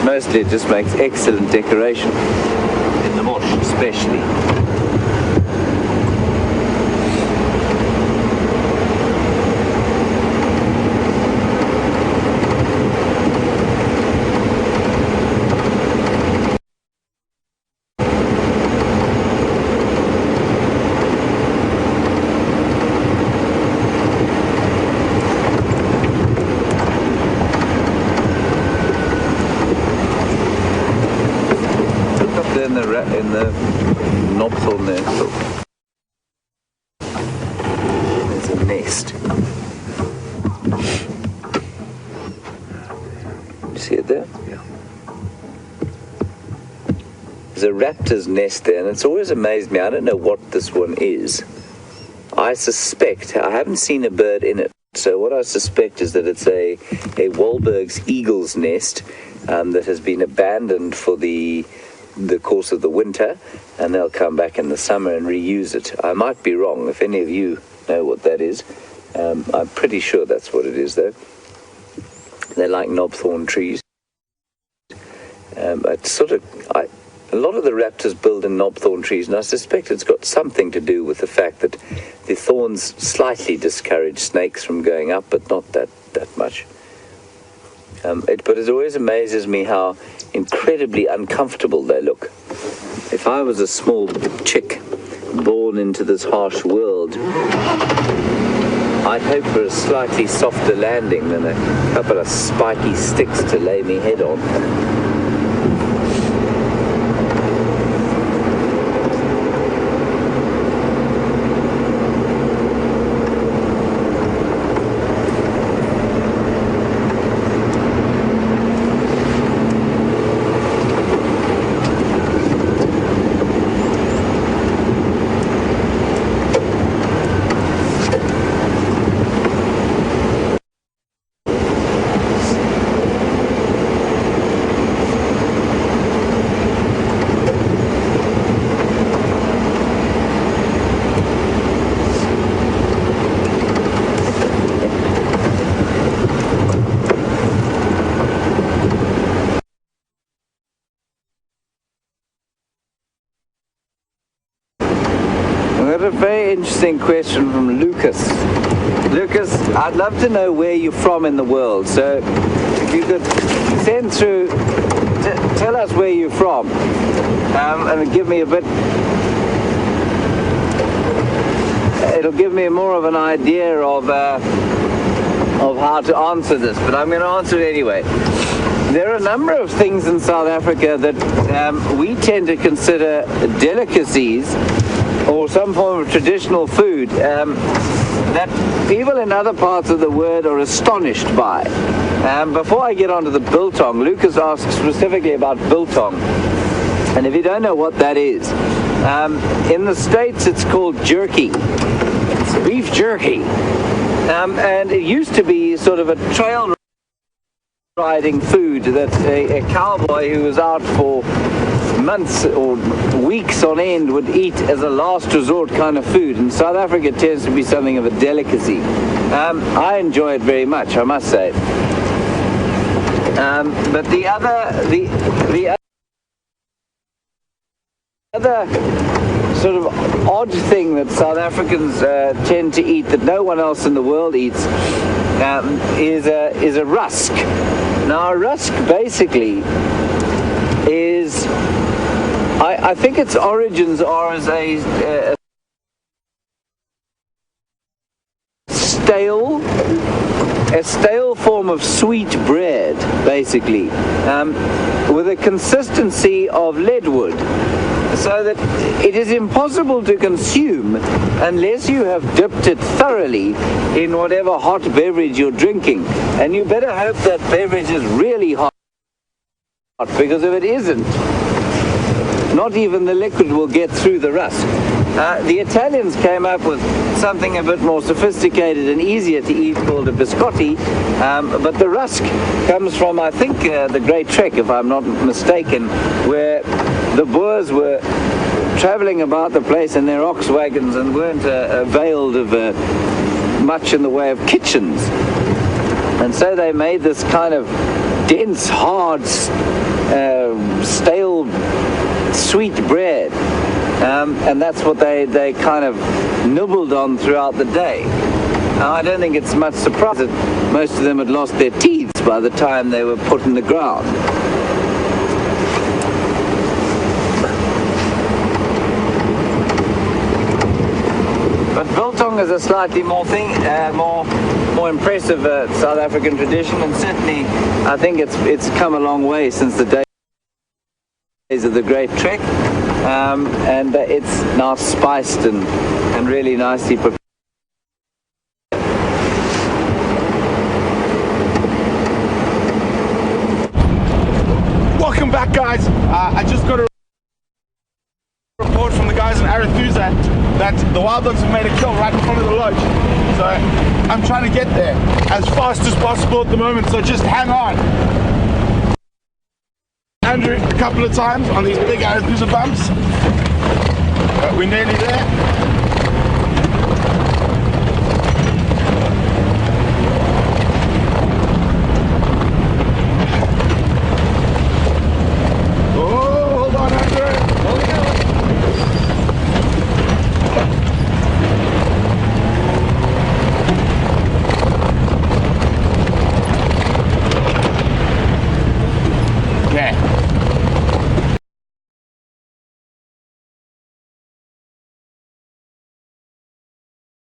Mostly it just makes excellent decoration in the bush, especially. There's a nest. You see it there? Yeah. There's a raptor's nest there, and it's always amazed me. I don't know what this one is. I suspect, I haven't seen a bird in it, so what I suspect is that it's a Wahlberg's eagle's nest that has been abandoned for the course of the winter, and they'll come back in the summer and reuse it. I might be wrong. If any of you know what that is, I'm pretty sure that's what it is, though. They're like knobthorn trees. A lot of the raptors build in knobthorn trees, and I suspect it's got something to do with the fact that the thorns slightly discourage snakes from going up, but not that much. But it always amazes me how incredibly uncomfortable they look. If I was a small chick born into this harsh world, I'd hope for a slightly softer landing than a couple of spiky sticks to lay me head on. A very interesting question from Lucas. Lucas, I'd love to know where you're from in the world. So if you could send through, tell us where you're from, and give me a bit. It'll give me more of an idea of how to answer this. But I'm going to answer it anyway. There are a number of things in South Africa that we tend to consider delicacies, or some form of traditional food, that people in other parts of the world are astonished by. Before I get onto the biltong, Lucas asked specifically about biltong. And if you don't know what that is, in the States it's called jerky. It's beef jerky. And it used to be sort of a trail riding food that a cowboy who was out for months or weeks on end would eat as a last resort kind of food. In South Africa it tends to be something of a delicacy. I enjoy it very much, I must say. But the other sort of odd thing that South Africans tend to eat that no one else in the world eats is a rusk. Now a rusk basically is, I think its origins are as a stale form of sweet bread, basically, with a consistency of leadwood, so that it is impossible to consume unless you have dipped it thoroughly in whatever hot beverage you're drinking. And you better hope that beverage is really hot, because if it isn't, not even the liquid will get through the rusk. The Italians came up with something a bit more sophisticated and easier to eat called a biscotti, but the rusk comes from, I think, the Great Trek, if I'm not mistaken, where the Boers were traveling about the place in their ox wagons and weren't availed of much in the way of kitchens. And so they made this kind of dense, hard, stale, sweet bread. And that's what they kind of nibbled on throughout the day. Now, I don't think it's much surprise that most of them had lost their teeth by the time they were put in the ground. But biltong is a slightly more impressive South African tradition, and certainly I think it's come a long way since the days of the Great Trek, and it's now spiced and really nicely prepared. that the wild dogs have made a kill right in front of the lodge. So I'm trying to get there as fast as possible at the moment, so just hang on. Andrew, a couple of times on these big Arethusa bumps, but we're nearly there.